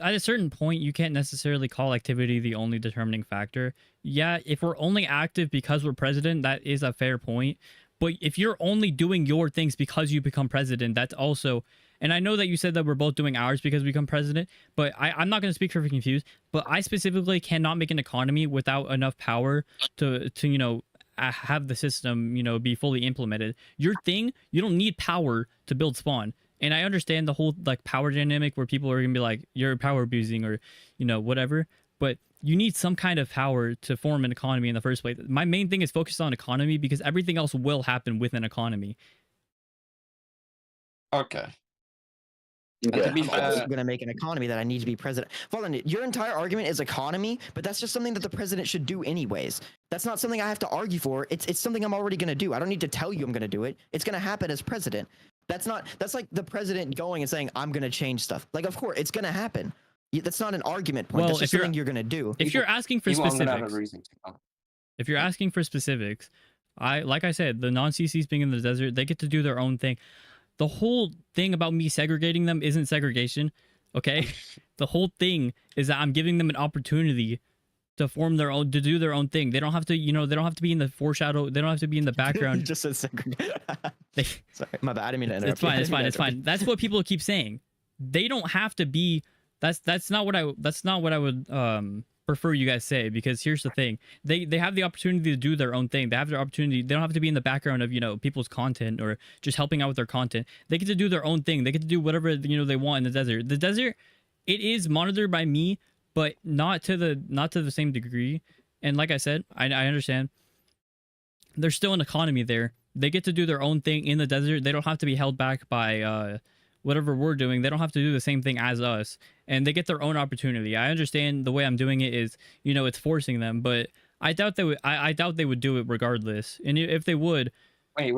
at a certain point, you can't necessarily call activity the only determining factor. Yeah, if we're only active because we're president, that is a fair point. But if you're only doing your things because you become president, that's also... And I know that you said that we're both doing ours because we become president, but I'm not going to speak for Confused, but I specifically cannot make an economy without enough power to you know, have the system, you know, be fully implemented. Your thing, you don't need power to build spawn. And I understand the whole like power dynamic where people are gonna be like, you're power abusing or, you know, whatever. But you need some kind of power to form an economy in the first place. My main thing is focused on economy because everything else will happen with an economy. Okay. Okay. And to be I'm fair, also going to make an economy that I need to be president. Fallen, your entire argument is economy, but that's just something that the president should do anyways. That's not something I have to argue for. It's something I'm already going to do. I don't need to tell you I'm going to do it. It's going to happen as president. That's like the president going and saying, I'm going to change stuff. Like, of course, it's going to happen. That's not an argument point. Well, That's just something you're going to do. If you're asking for people, I'm gonna have a specifics, reason to come. if you're asking for specifics, like I said, the non-CCs being in the desert, they get to do their own thing. The whole thing about me segregating them isn't segregation, okay? The whole thing is that I'm giving them an opportunity to form their own, to do their own thing. They don't have to, you know, they don't have to be in the foreshadow. They don't have to be in the background. You just said segregate. They, Sorry, my bad. I didn't mean to interrupt. it's fine. That's what people keep saying. They don't have to be. That's not what I would prefer you guys say, because here's the thing. They have the opportunity to do their own thing. They have their opportunity. They don't have to be in the background of, you know, people's content or just helping out with their content. They get to do their own thing. They get to do whatever, you know, they want in the desert. The desert, it is monitored by me, but not to the same degree. And like I said, I understand. There's still an economy there. They get to do their own thing in the desert. They don't have to be held back by whatever we're doing. They don't have to do the same thing as us, and they get their own opportunity. I understand the way I'm doing it is, you know, it's forcing them, but I doubt they would. I doubt they would do it regardless. And if they would, Wait.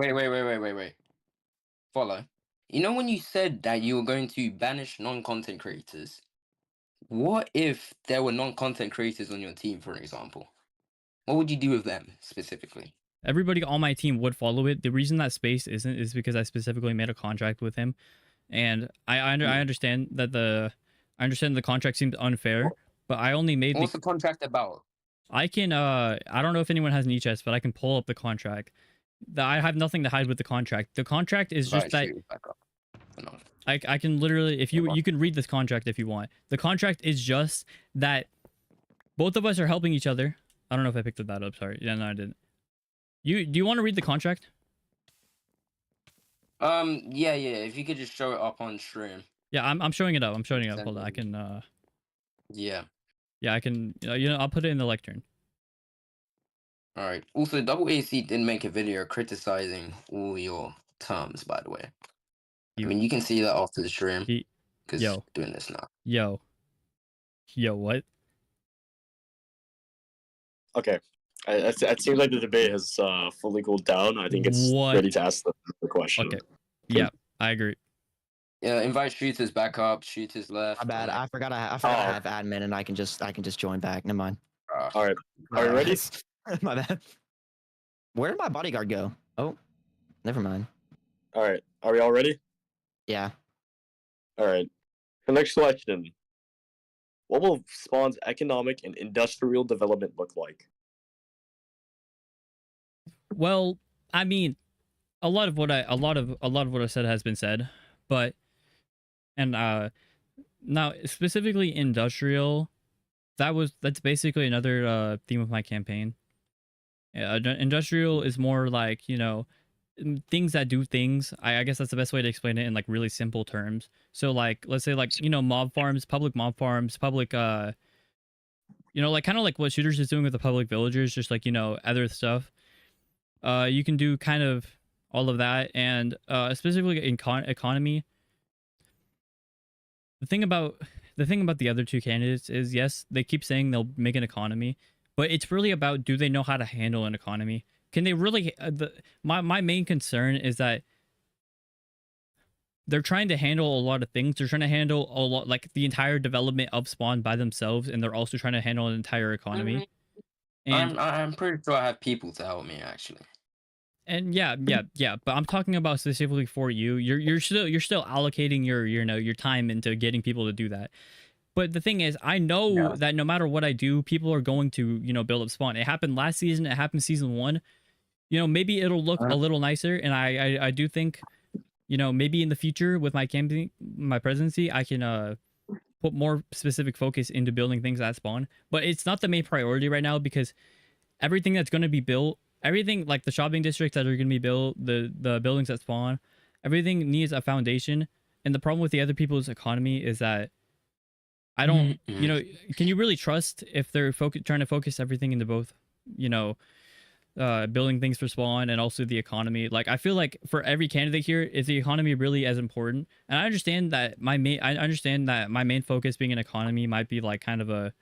Follow. You know when you said that you were going to banish non-content creators? What if there were non-content creators on your team, for example? What would you do with them specifically? everybody on my team would follow it. The reason that Space isn't is because I specifically made a contract with him, and I understand that the contract seemed unfair, but I only made What's the contract about? I can I don't know if anyone has an e-chest, but I can pull up the contract. I have nothing to hide with the contract. The contract is just that No. I can literally, if you can read this contract if you want. The contract is just that both of us are helping each other. I don't know if I picked that up. Sorry. Yeah, no, I didn't. Do you want to read the contract? Yeah. If you could just show it up on stream. Yeah, I'm showing it up. I'm showing it up. Hold on. I can Yeah. Yeah, I can you know, I'll put it in the lectern. All right. Also, Double AC did make a video criticizing all your terms, by the way. I mean, you can see that after the stream because doing this now. Yo, what? Okay. It seems like the debate has fully cooled down. I think it's ready to ask the question. Okay. Yeah, I agree. invite shooters back up, shooters left. My bad. and, I forgot. I forgot I Oh. have admin, and I can just join back. Never mind. All right. Are you ready? My bad. Where did my bodyguard go? Oh, never mind. All right. Are we all ready? Yeah. All right. The next question. What will Spawn's economic and industrial development look like? Well, I mean, a lot of what I said has been said, but now specifically industrial, that's basically another theme of my campaign. Yeah, industrial is more like, you know, things that do things. I guess that's the best way to explain it in like really simple terms. So like, let's say like, you know, mob farms, public you know, like kind of like what Shooters is doing with the public villagers, just like, you know, other stuff. You can do kind of all of that, and specifically in economy. The thing about the other two candidates is, yes, they keep saying they'll make an economy, but it's really about, do they know how to handle an economy? Can they really? My main concern is that they're trying to handle a lot of things. They're trying to handle a lot, like the entire development of Spawn by themselves, and they're also trying to handle an entire economy. And I'm pretty sure I have people to help me actually. and yeah, but I'm talking about specifically for you. You're still allocating your time into getting people to do that. But the thing is, I know that no matter what I do, people are going to, you know, build up Spawn. It happened last season. It happened season 1. You know, maybe it'll look a little nicer, and I do think, you know, maybe in the future with my campaign, my presidency, I can put more specific focus into building things at Spawn. But it's not the main priority right now, because everything that's going to be built, everything like the shopping districts that are going to be built, the buildings that Spawn, everything needs a foundation. And the problem with the other people's economy is that I don't, you know, can you really trust if they're trying to focus everything into both, you know, building things for Spawn and also the economy? Like, I feel like for every candidate here, is the economy really as important? And I understand that my main focus being an economy might be like kind of a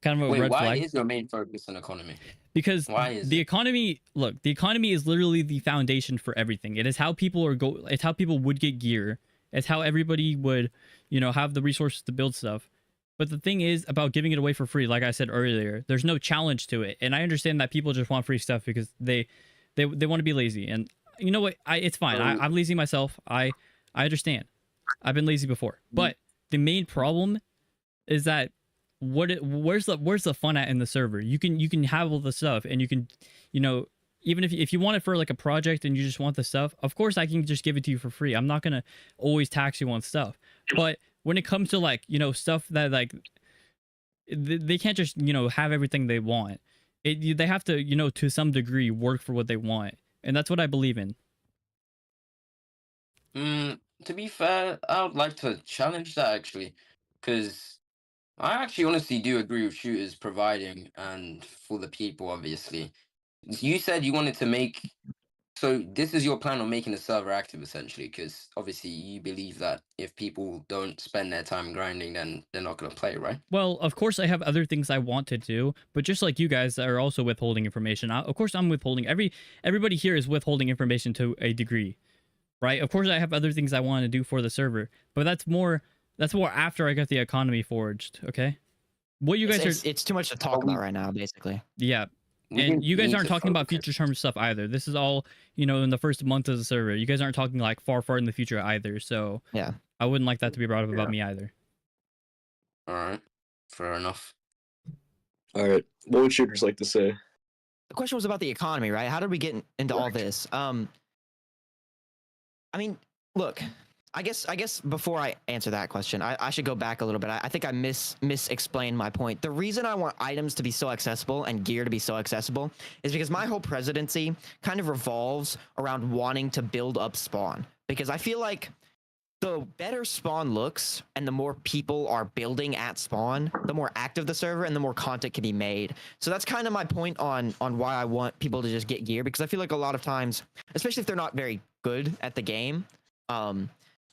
Wait, red why flag. is your main focus on economy? Because Why is the it? economy, look, the economy is literally the foundation for everything. It is how people it's how people would get gear. It's how everybody would, you know, have the resources to build stuff. But the thing is about giving it away for free, like I said earlier, there's no challenge to it. And I understand that people just want free stuff because they want to be lazy. And you know what? It's fine. I'm lazy myself. I understand. I've been lazy before. But the main problem is that where's the fun at in the server? You can have all the stuff, and you can, you know, even if you want it for like a project and you just want the stuff, of course I can just give it to you for free. I'm not gonna always tax you on stuff. But when it comes to like, you know, stuff that like they can't just, you know, have everything they want. They have to, you know, to some degree work for what they want, and that's what I believe in. To be fair, I would like to challenge that actually, because I actually honestly do agree with shooters providing and for the people, obviously. You said you wanted to make, so this is your plan on making the server active essentially, because obviously you believe that if people don't spend their time grinding, then they're not going to play, right? Well, of course I have other things I want to do, but just like you guys are also withholding information. Of course I'm withholding. Everybody here is withholding information to a degree, right? Of course I have other things I want to do for the server, but that's more after I got the economy forged, okay? What you guys It's too much to talk about right now, basically. yeah. We And didn't you guys need aren't to talking about focus. future term stuff either. This is all, you know, in the first month of the server. You guys aren't talking like far in the future either. So Yeah. I wouldn't like that to be brought up about me either. All right, fair enough. All right. What would shooters like to say? The question was about the economy, right? How did we get into all this? I mean, look, I guess before I answer that question, I should go back a little bit. I think I mis-explained my point. The reason I want items to be so accessible and gear to be so accessible is because my whole presidency kind of revolves around wanting to build up Spawn. Because I feel like the better Spawn looks and the more people are building at Spawn, the more active the server and the more content can be made. So that's kind of my point on why I want people to just get gear, because I feel like a lot of times, especially if they're not very good at the game,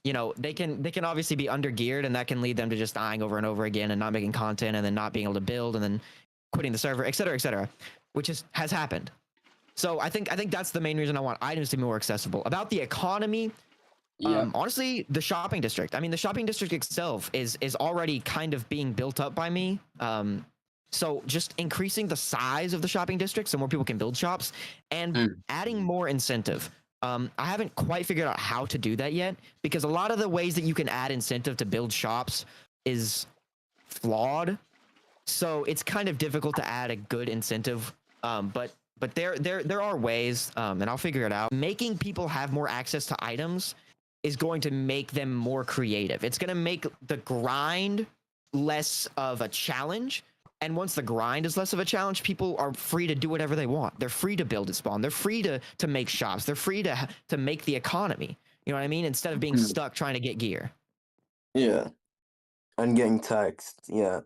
you know, they can obviously be under geared, and that can lead them to just dying over and over again and not making content and then not being able to build and then quitting the server, et cetera, which has happened. So I think that's the main reason I want items to be more accessible. About the economy, Yeah. Honestly, the shopping district. I mean, the shopping district itself is already kind of being built up by me. So just increasing the size of the shopping district so more people can build shops and adding more incentive. I haven't quite figured out how to do that yet because a lot of the ways that you can add incentive to build shops is flawed. So it's kind of difficult to add a good incentive. But there are ways, and I'll figure it out. Making people have more access to items is going to make them more creative. It's going to make the grind less of a challenge. And once the grind is less of a challenge, people are free to do whatever they want. They're free to build and spawn. They're free to make shops. They're free to make the economy. You know what I mean? Instead of being stuck trying to get gear. Yeah. And getting taxed. Yeah.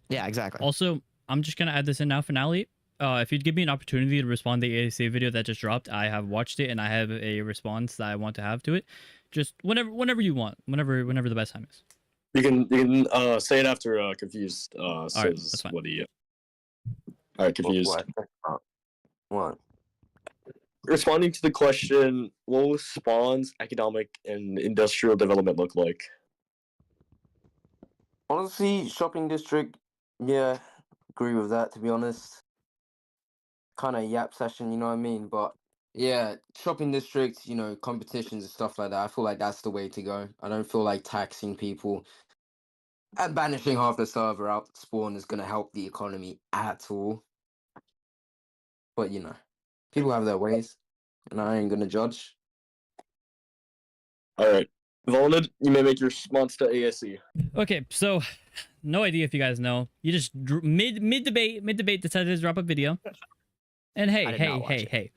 Yeah, exactly. Also, I'm just gonna add this in now, finale. If you'd give me an opportunity to respond to the AAC video that just dropped, I have watched it and I have a response that I want to have to it. Just whenever you want, whenever the best time is. You can say it after confused right, says that's fine. what he. All right, confused. What? Responding to the question, what will Spawn's economic and industrial development look like? Honestly, shopping district, yeah, agree with that, to be honest. Kind of yap session, you know what I mean? But Yeah, shopping districts, competitions and stuff like that. I feel like that's the way to go. I don't feel like taxing people and banishing half the server out spawn is gonna help the economy at all. But people have their ways, and I ain't gonna judge. All right, Volnid, you may make your response to ASE. Okay, so no idea if you guys know. You just mid debate decided to drop a video. And hey.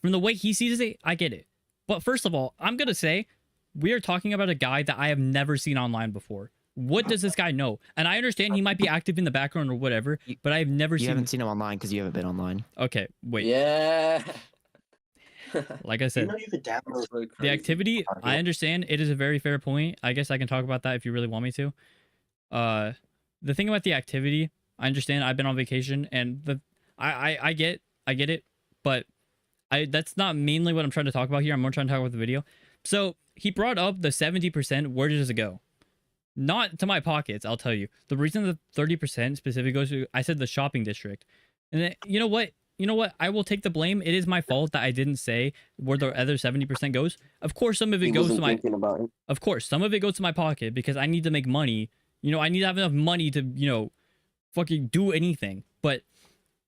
From the way he sees it, I get it. But first of all, I'm gonna say we are talking about a guy that I have never seen online before. What does this guy know? And I understand he might be active in the background or whatever, but I've never seen. You haven't seen him online because you haven't been online. Okay, wait. Yeah. Like I said, the activity, I understand. It is a very fair point. I guess I can talk about that if you really want me to. The thing about the activity, I understand. I've been on vacation, and I get it, but that's not mainly what I'm trying to talk about here. I'm more trying to talk about the video. So he brought up the 70%. Where does it go? Not to my pockets, I'll tell you. The reason the 30% specifically goes to, I said the shopping district. And then, you know what? I will take the blame. It is my fault that I didn't say where the other 70% goes. Of course, some of it goes to my. Of course, some of it goes to my pocket because I need to make money. I need to have enough money to, fucking do anything. But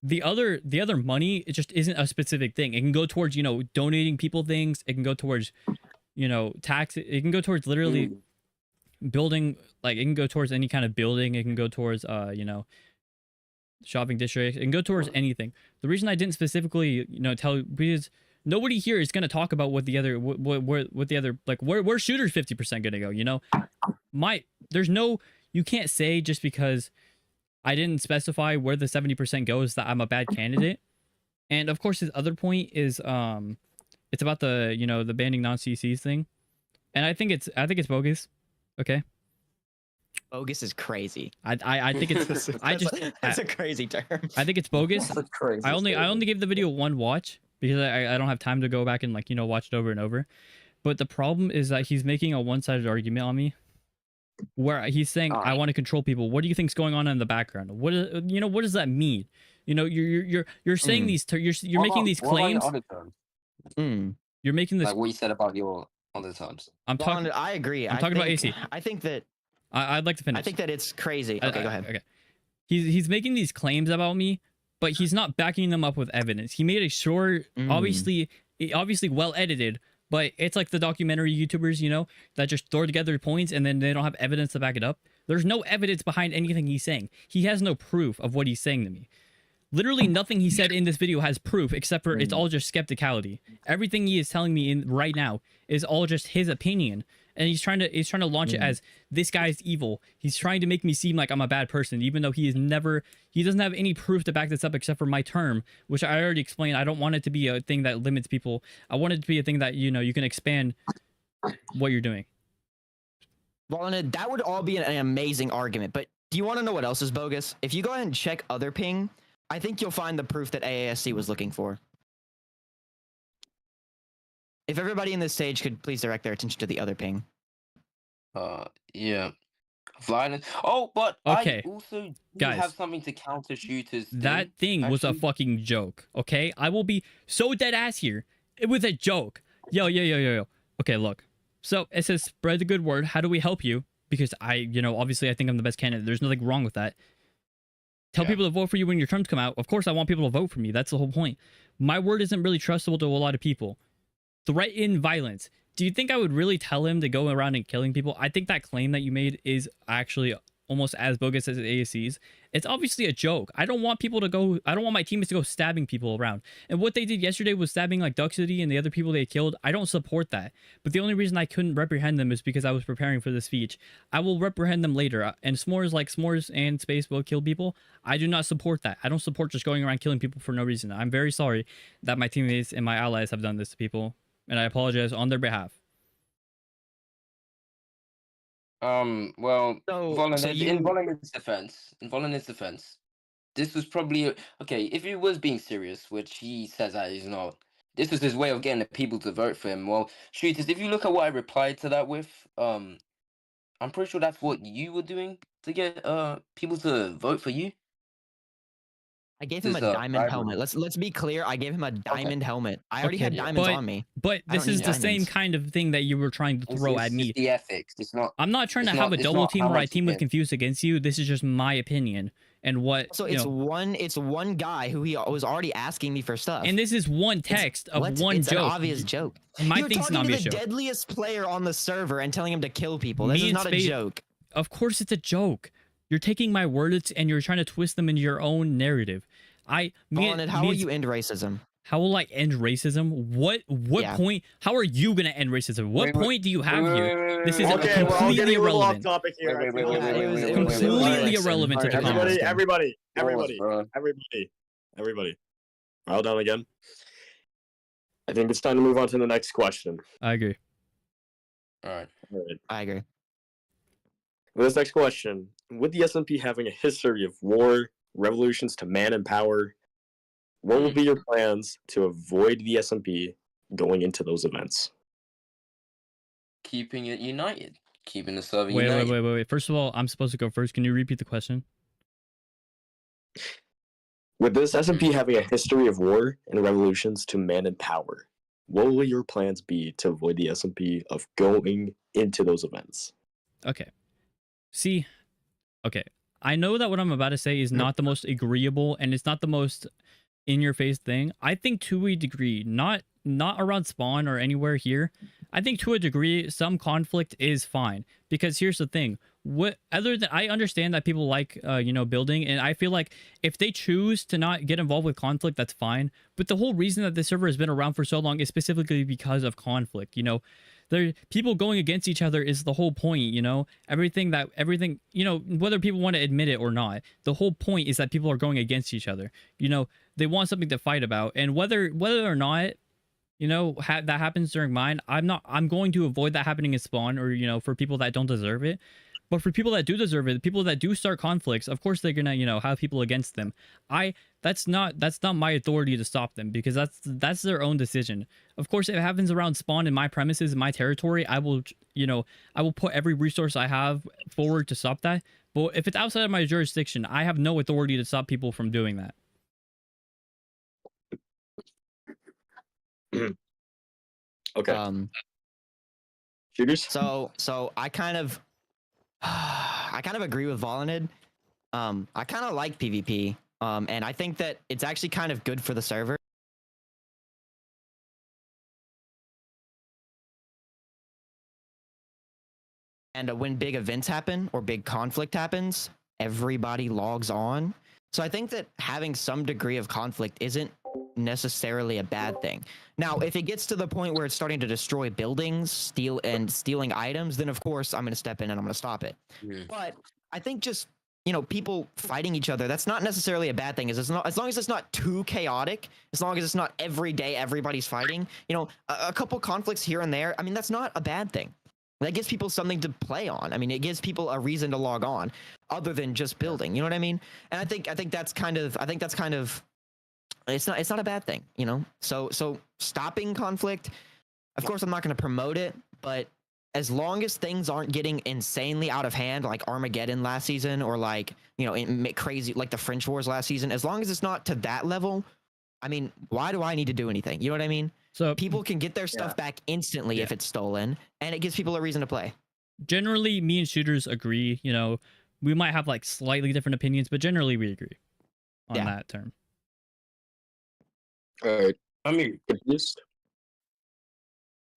the other money, it just isn't a specific thing. It can go towards, donating people things. It can go towards, tax. It can go towards literally building. Like, it can go towards any kind of building. It can go towards, shopping district. It can go towards anything. The reason I didn't specifically, tell, because nobody here is going to talk about what the other, what the other, like, where shooter's 50% going to go, there's no, you can't say just because I didn't specify where the 70% goes that I'm a bad candidate. And of course, his other point is, it's about the, the banning non-CCs thing. And I think it's bogus. Okay. Bogus is crazy. I think it's that's a crazy term. I think it's bogus. That's crazy. I only gave the video one watch because I don't have time to go back and watch it over and over. But the problem is that he's making a one-sided argument on me, where he's saying I want to control people. What do you think's going on in the background? What does that mean? You're saying these you're making these claims. You're making this Like what you said about your other terms. I'm talking. I agree. I'm talking about AC. I think that. I'd like to finish. I think that it's crazy. Okay, go ahead. Okay. He's making these claims about me, but he's not backing them up with evidence. He made a short, obviously well edited, but it's like the documentary YouTubers, that just throw together points and then they don't have evidence to back it up. There's no evidence behind anything he's saying. He has no proof of what he's saying to me. Literally nothing he said in this video has proof except for it's all just skepticality. Everything he is telling me right now is all just his opinion. And he's trying to launch it as this guy's evil. He's trying to make me seem like I'm a bad person, even though he doesn't have any proof to back this up except for my term, which I already explained. I don't want it to be a thing that limits people. I want it to be a thing that, you can expand what you're doing. Well, that would all be an amazing argument. But do you want to know what else is bogus? If you go ahead and check other ping, I think you'll find the proof that AASC was looking for. If everybody in this stage could please direct their attention to the other ping. Yeah. Violence. Oh, but Okay, I also do guys. have something to counter shooters. That thing was a actually. fucking joke, okay? I will be so dead ass here. It was a joke. Yo. Okay, look. So it says spread the good word. How do we help you? Because obviously I think I'm the best candidate. There's nothing wrong with that. Tell Yeah. people to vote for you when your terms come out. Of course, I want people to vote for me. That's the whole point. My word isn't really trustable to a lot of people. Threaten violence. Do you think I would really tell him to go around and killing people? I think that claim that you made is actually almost as bogus as ASC's. It's obviously a joke. I don't want my teammates to go stabbing people around. And what they did yesterday was stabbing like Duck City and the other people they killed. I don't support that. But the only reason I couldn't reprehend them is because I was preparing for this speech. I will reprehend them later. And S'mores and Space will kill people. I do not support that. I don't support just going around killing people for no reason. I'm very sorry that my teammates and my allies have done this to people. And I apologize on their behalf. Well, So in Volanid's defense, this was probably okay. If he was being serious, which he says that he's not, this was his way of getting the people to vote for him. Well, shooters, if you look at what I replied to that with, I'm pretty sure that's what you were doing to get people to vote for you. I gave him a This, diamond bribery. helmet. Let's be clear. I gave him a diamond helmet. I already had diamonds on me. But I this don't is need the same diamonds. kind of thing that you were trying to throw at It's me. just the ethics. It's not. I'm not trying to it's have not- a it's double not team how where I much you team with get. confused against you. This is just my opinion and what. So you it's know, one guy who he was already asking me for stuff. and this is one text of one it's joke. an obvious joke. My You're thing's talking an to the obvious joke. deadliest player on the server and telling him to kill people. This Me is and not a Spade- joke. Of course, it's a joke. You're taking my words and you're trying to twist them into your own narrative. Vonnet, how will you end racism? How will I end racism? What Yeah. point? How are you gonna end racism? What Wait, point do you have here? This is wait, Okay, we're all completely getting a little off irrelevant. topic here. Wait, I feel wait, like- Yeah, it was Completely Listen. irrelevant to All the right, conversation. everybody, bro. All down again. I think it's time to move on to the next question. I agree. All right. All right. I agree. With this next question, with the SMP having a history of war, revolutions to man and power, what will be your plans to avoid the SMP going into those events? Keeping it united. Keeping the server Wait. united. First of all, I'm supposed to go first. Can you repeat the question? With this SMP having a history of war and revolutions to man and power, what will your plans be to avoid the SMP of going into those events? Okay. See, okay. I know that what I'm about to say is not the most agreeable and it's not the most in-your-face thing. I think to a degree, not around spawn or anywhere here. I think to a degree, some conflict is fine because here's the thing. I understand that people like building, and I feel like if they choose to not get involved with conflict, that's fine. But the whole reason that the server has been around for so long is specifically because of conflict. People going against each other is the whole point. Everything, whether people want to admit it or not, the whole point is that people are going against each other. They want something to fight about, and whether or not that happens during mine, I'm going to avoid that happening in spawn or for people that don't deserve it. But for people that do deserve it, the people that do start conflicts, of course they're gonna have people against them. That's not my authority to stop them because that's their own decision. Of course, if it happens around spawn in my premises, in my territory, I will put every resource I have forward to stop that. But if it's outside of my jurisdiction, I have no authority to stop people from doing that. Okay. Shooters? So I kind of agree with Volanid. I kind of like PvP. And I think that it's actually kind of good for the server. And when big events happen or big conflict happens, everybody logs on. So I think that having some degree of conflict isn't necessarily a bad thing. Now, if it gets to the point where it's starting to destroy buildings, stealing items, then of course I'm going to step in and I'm going to stop it. Yeah. But I think just people fighting each other, that's not necessarily a bad thing. As long as it's not too chaotic, as long as it's not every day everybody's fighting, a couple conflicts here and there. I mean, that's not a bad thing. That gives people something to play on. I mean, it gives people a reason to log on, other than just building. You know what I mean? And I think that's kind of it's not a bad thing. So stopping conflict, Of course, I'm not going to promote it, but as long as things aren't getting insanely out of hand, like Armageddon last season, or like, you know, crazy, like the French Wars last season, as long as it's not to that level, I mean, why do I need to do anything? You know what I mean? So People can get their stuff back instantly if it's stolen, and it gives people a reason to play. generally, me and shooters agree. You know, we might have like slightly different opinions, but generally we agree on Yeah. that term. All right. I mean, Confused?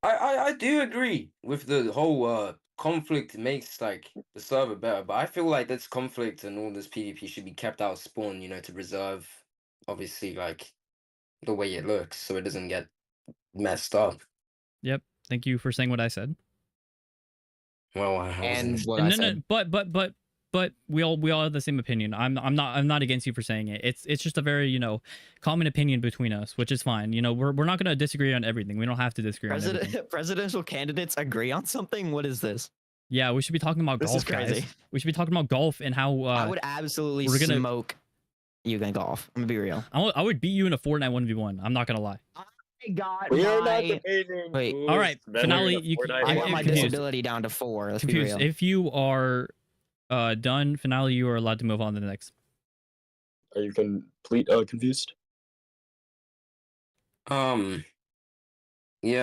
I do agree with the whole conflict makes like the server better, but I feel like this conflict and all this PvP should be kept out of spawn, you know, to preserve obviously like the way it looks so it doesn't get messed up. Yep. Thank you for saying what I said. Well, I And wasn't. what I No, said. but we all have the same opinion. I'm not against you for saying it. It's just a very, you know, common opinion between us, which is fine. You know, we're not gonna disagree on everything. We don't have to disagree on everything. Presidential candidates agree on something? What is this? Yeah, we should be talking about This golf, is crazy. guys. We should be talking about golf and how I would absolutely we're gonna- smoke you in golf. I'm gonna be real. I would beat you in a Fortnite 1v1. I'm not gonna lie. I got We are not my, debating. Wait. who All is right, better finale, at you can- Fortnite I I'm got my confused. disability down to 4. Let's be Confused. real. If you are done, finale, you are allowed to move on to the next. Are you complete confused? Yeah,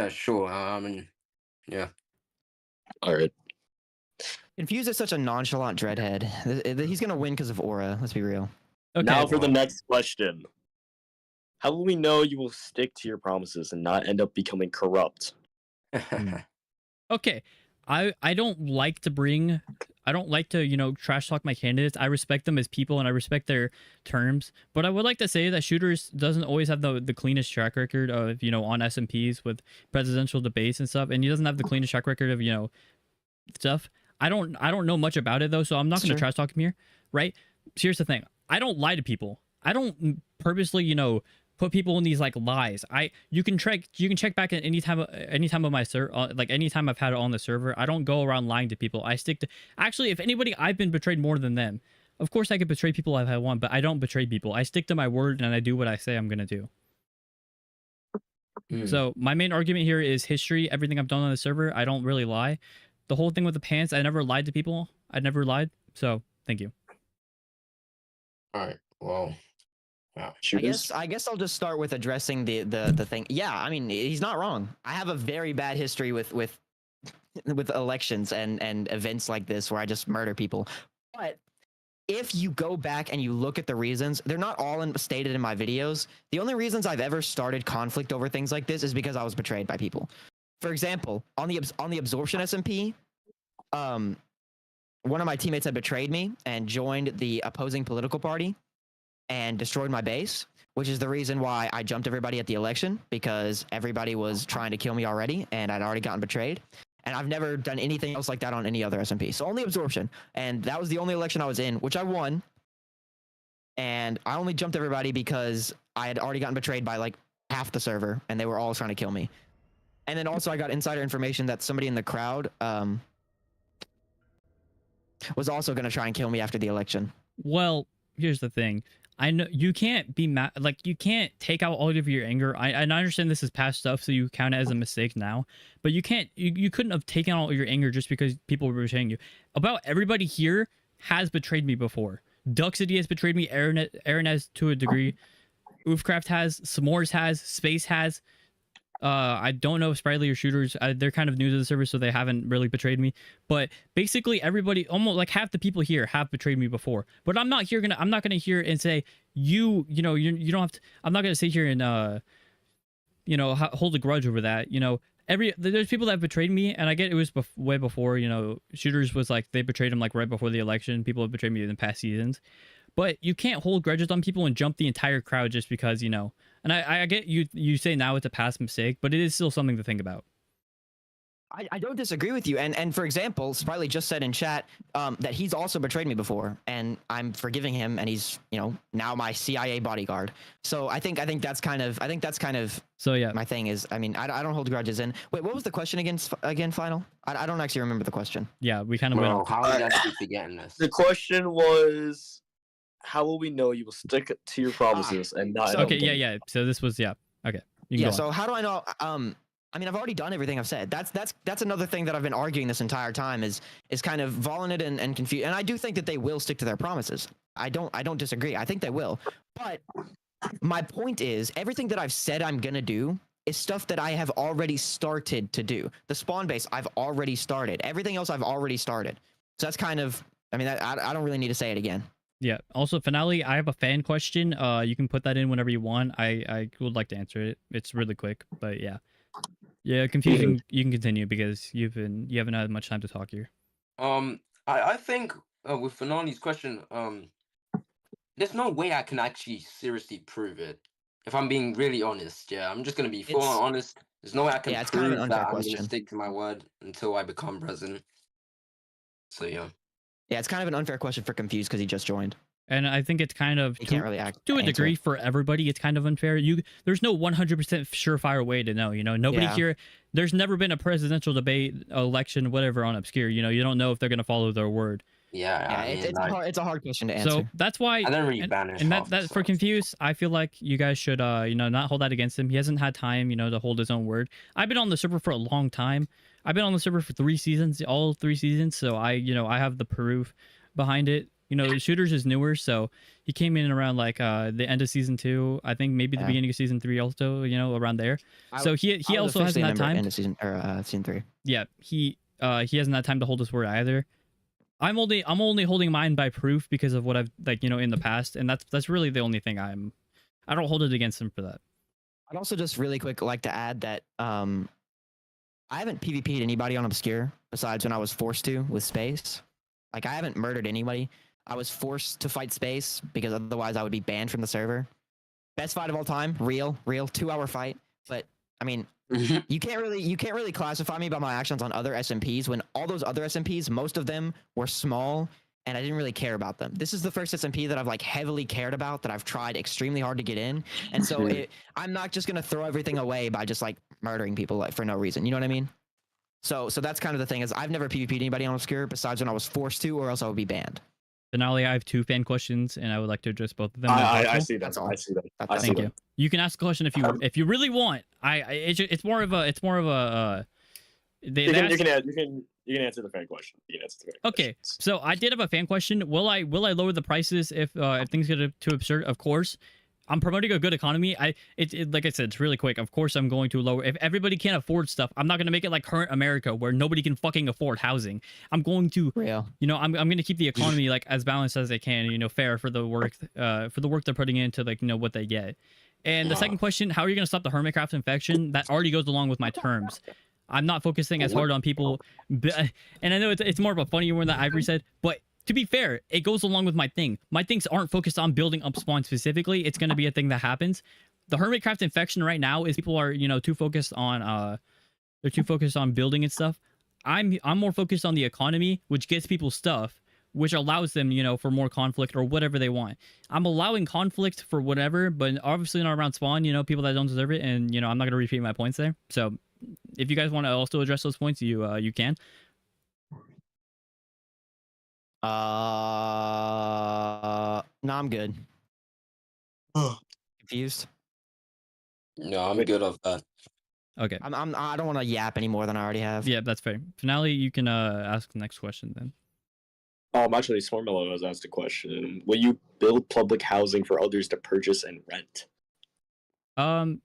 sure. Yeah. All right. Confused is such a nonchalant dreadhead. He's gonna win because of aura. Let's be real. Okay. Now for the next question. How will we know you will stick to your promises and not end up becoming corrupt? Okay. I don't like to, you know, trash talk my candidates. I respect them as people and I respect their terms. But I would like to say that shooters doesn't always have the cleanest track record of, you know, on SMPs with presidential debates and stuff. And he doesn't have the cleanest track record of, you know, stuff. I don't know much about it though, so I'm not going to trash talk him here, right? Here's the thing. I don't lie to people. I don't purposely, you know, put people in these like lies. You can check back at any time of my like any time I've had it on the server. I don't go around lying to people. I stick to, actually, if anybody, I've been betrayed more than them. Of course I could betray people if I want, but I don't betray people. I stick to my word and I do what I say I'm gonna do. So my main argument here is history. Everything I've done on the server, I don't really lie. The whole thing with the pants, I never lied to people. I never lied. So thank you. All right. Well, wow. I guess I'll just start with addressing the thing. Yeah, I mean, he's not wrong. I have a very bad history with elections and events like this where I just murder people. But if you go back and you look at the reasons, they're not all stated in my videos. The only reasons I've ever started conflict over things like this is because I was betrayed by people. For example, on the absorption SMP, one of my teammates had betrayed me and joined the opposing political party and destroyed my base, which is the reason why I jumped everybody at the election, because everybody was trying to kill me already and I'd already gotten betrayed. And I've never done anything else like that on any other SMP. So only absorption. And that was the only election I was in, which I won. And I only jumped everybody because I had already gotten betrayed by like half the server and they were all trying to kill me. And then also I got insider information that somebody in the crowd was also going to try and kill me after the election. Well, here's the thing. I know you can't be mad, like you can't take out all of your anger. I understand this is past stuff, so you count it as a mistake now. But you can't, you couldn't have taken all your anger just because people were betraying you. About everybody here has betrayed me before. Duck City has betrayed me. Aaron has to a degree. Oofcraft has. S'mores has. Space has. I don't know if Sprightly or Shooters, they're kind of new to the server, so they haven't really betrayed me. But basically, everybody, almost like half the people here have betrayed me before. But I'm not gonna hear and say you don't have to. I'm not gonna sit here and hold a grudge over that. You know, there's people that have betrayed me, and I get it was way before. You know, Shooters was like they betrayed him like right before the election. People have betrayed me in past seasons. But you can't hold grudges on people and jump the entire crowd just because, you know. And I get you say now it's a past mistake, but it is still something to think about. I don't disagree with you. And for example, Sprightly just said in chat that he's also betrayed me before, and I'm forgiving him, and he's, you know, now my CIA bodyguard. So I think that's kind of so yeah. My thing is, I mean, I don't hold grudges in. Wait, what was the question again, Final? I don't actually remember the question. Yeah, we kind of went off. How are you actually forgetting this? The question was, how will we know you will stick to your promises and not? Okay, yeah. So this was okay. Yeah. So how do I know? I mean, I've already done everything I've said. That's another thing that I've been arguing this entire time is kind of Volunted and confused. And I do think that they will stick to their promises. I don't disagree. I think they will. But my point is, everything that I've said I'm gonna do is stuff that I have already started to do. The spawn base, I've already started. Everything else, I've already started. So that's kind of, I mean, I don't really need to say it again. Yeah. Also, Finale, I have a fan question. You can put that in whenever you want. I would like to answer it. It's really quick, but yeah. Yeah, confusing. You can continue because you haven't had much time to talk here. I think with Finale's question, there's no way I can actually seriously prove it. If I'm being really honest, yeah, I'm just gonna be full on honest. There's no way I can it's kind of an prove unfair that I'm question. gonna stick to my word until I become president. So yeah. Yeah, it's kind of an unfair question for Confused because he just joined. And I think it's kind of He can't really to a answer degree it. for everybody. It's kind of unfair. There's no 100% surefire way to know. Nobody Yeah. here. There's never been a presidential debate, election, whatever on Obscure. You don't know if they're gonna follow their word. Yeah, Yeah, I mean, it's a hard question to answer. So that's why. I don't really banish and half the that for stuff. Confused, I feel like you guys should not hold that against him. He hasn't had time to hold his own word. I've been on the server for a long time. I've been on the server for 3 seasons, all 3 seasons. So I have the proof behind it. Shooters is newer, so he came in around like the end of season 2. I think maybe the beginning of season 3 also. Around there. So he also hasn't had time. End of season or season 3. Yeah, he hasn't had time to hold his word either. I'm only holding mine by proof because of what I've in the past, and that's really the only thing I don't hold it against him for that. I'd also just really quick like to add that I haven't PvP'd anybody on Obscure besides when I was forced to with Space. Like, I haven't murdered anybody. I was forced to fight Space because otherwise I would be banned from the server. Best fight of all time, real 2-hour fight. But I mean, you can't really classify me by my actions on other SMPs when all those other SMPs, most of them were small and I didn't really care about them. This is the first SMP that I've like heavily cared about, that I've tried extremely hard to get in. And so I'm not just going to throw everything away by just like murdering people like for no reason. You know what I mean? So that's kind of the thing, is I've never PvP'd anybody on Obscure besides when I was forced to, or else I would be banned. Finale, I have 2 fan questions, and I would like to address both of them. I see that. That's all. I see that. That's I see Thank that. you. You can ask a question if you really want. It's more of a. You can answer the fan question. You can answer the fan Okay, question. so I did have a fan question. Will I lower the prices if things get too absurd? Of course. I'm promoting a good economy. Like I said, it's really quick. Of course, I'm going to lower. If everybody can't afford stuff, I'm not going to make it like current America where nobody can fucking afford housing. I'm going to, Real. I'm going to keep the economy like as balanced as I can. Fair for the work they're putting into like what they get. And the second question: how are you going to stop the Hermitcraft infection? That already goes along with my terms. I'm not focusing as hard on people, and I know it's more of a funny one that Ivory said, but. To be fair, it goes along with my thing. My things aren't focused on building up spawn specifically. It's going to be a thing that happens. The Hermitcraft infection right now is people are, too focused on building and stuff. I'm more focused on the economy, which gets people stuff, which allows them, for more conflict or whatever they want. I'm allowing conflict for whatever, but obviously not around spawn, people that don't deserve it, and I'm not going to repeat my points there. So, if you guys want to also address those points, you can. No, I'm good. Confused. No, I'm good off that. Okay. I don't want to yap any more than I already have. Yeah, that's fair. Finale, you can ask the next question then. Actually, Swarmello has asked a question. Will you build public housing for others to purchase and rent?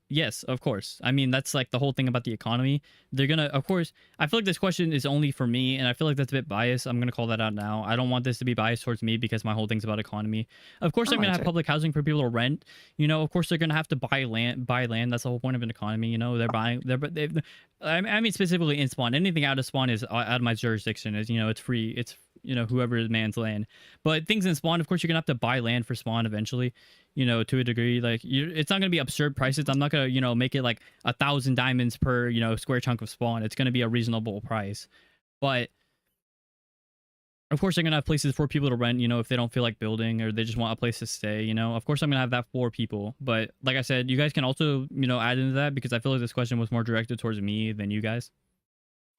Yes, of course. I mean, that's like the whole thing about the economy. They're gonna, of course, I feel like this question is only for me, and I feel like that's a bit biased. I'm gonna call that out now. I don't want this to be biased towards me because my whole thing's about economy. Of course, I'm gonna have public housing for people to rent. Of course, they're gonna have to buy land. That's the whole point of an economy. I mean, specifically in spawn. Anything out of spawn is out of my jurisdiction. It's free. It's whoever man's land. But things in spawn, of course, you're gonna have to buy land for spawn eventually. To a degree, like it's not gonna be absurd prices. I'm not gonna make it like 1,000 diamonds per square chunk of spawn. It's gonna be a reasonable price, but of course they're gonna have places for people to rent. If they don't feel like building or they just want a place to stay. Of course I'm gonna have that for people. But like I said, you guys can also add into that because I feel like this question was more directed towards me than you guys.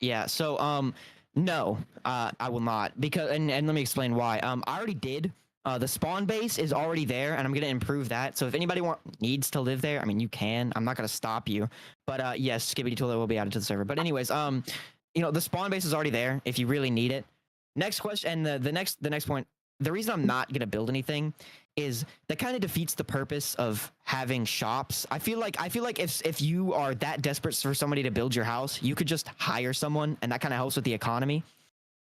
Yeah. So no, I will not, because and let me explain why. I already did The spawn base is already there, and I'm gonna improve that. So if anybody needs to live there, I mean, you can. I'm not gonna stop you. But yes, Skibbity Toilet will be added to the server. But anyways, the spawn base is already there if you really need it. Next question, and the next point. The reason I'm not gonna build anything is that kind of defeats the purpose of having shops. I feel like if you are that desperate for somebody to build your house, you could just hire someone, and that kind of helps with the economy.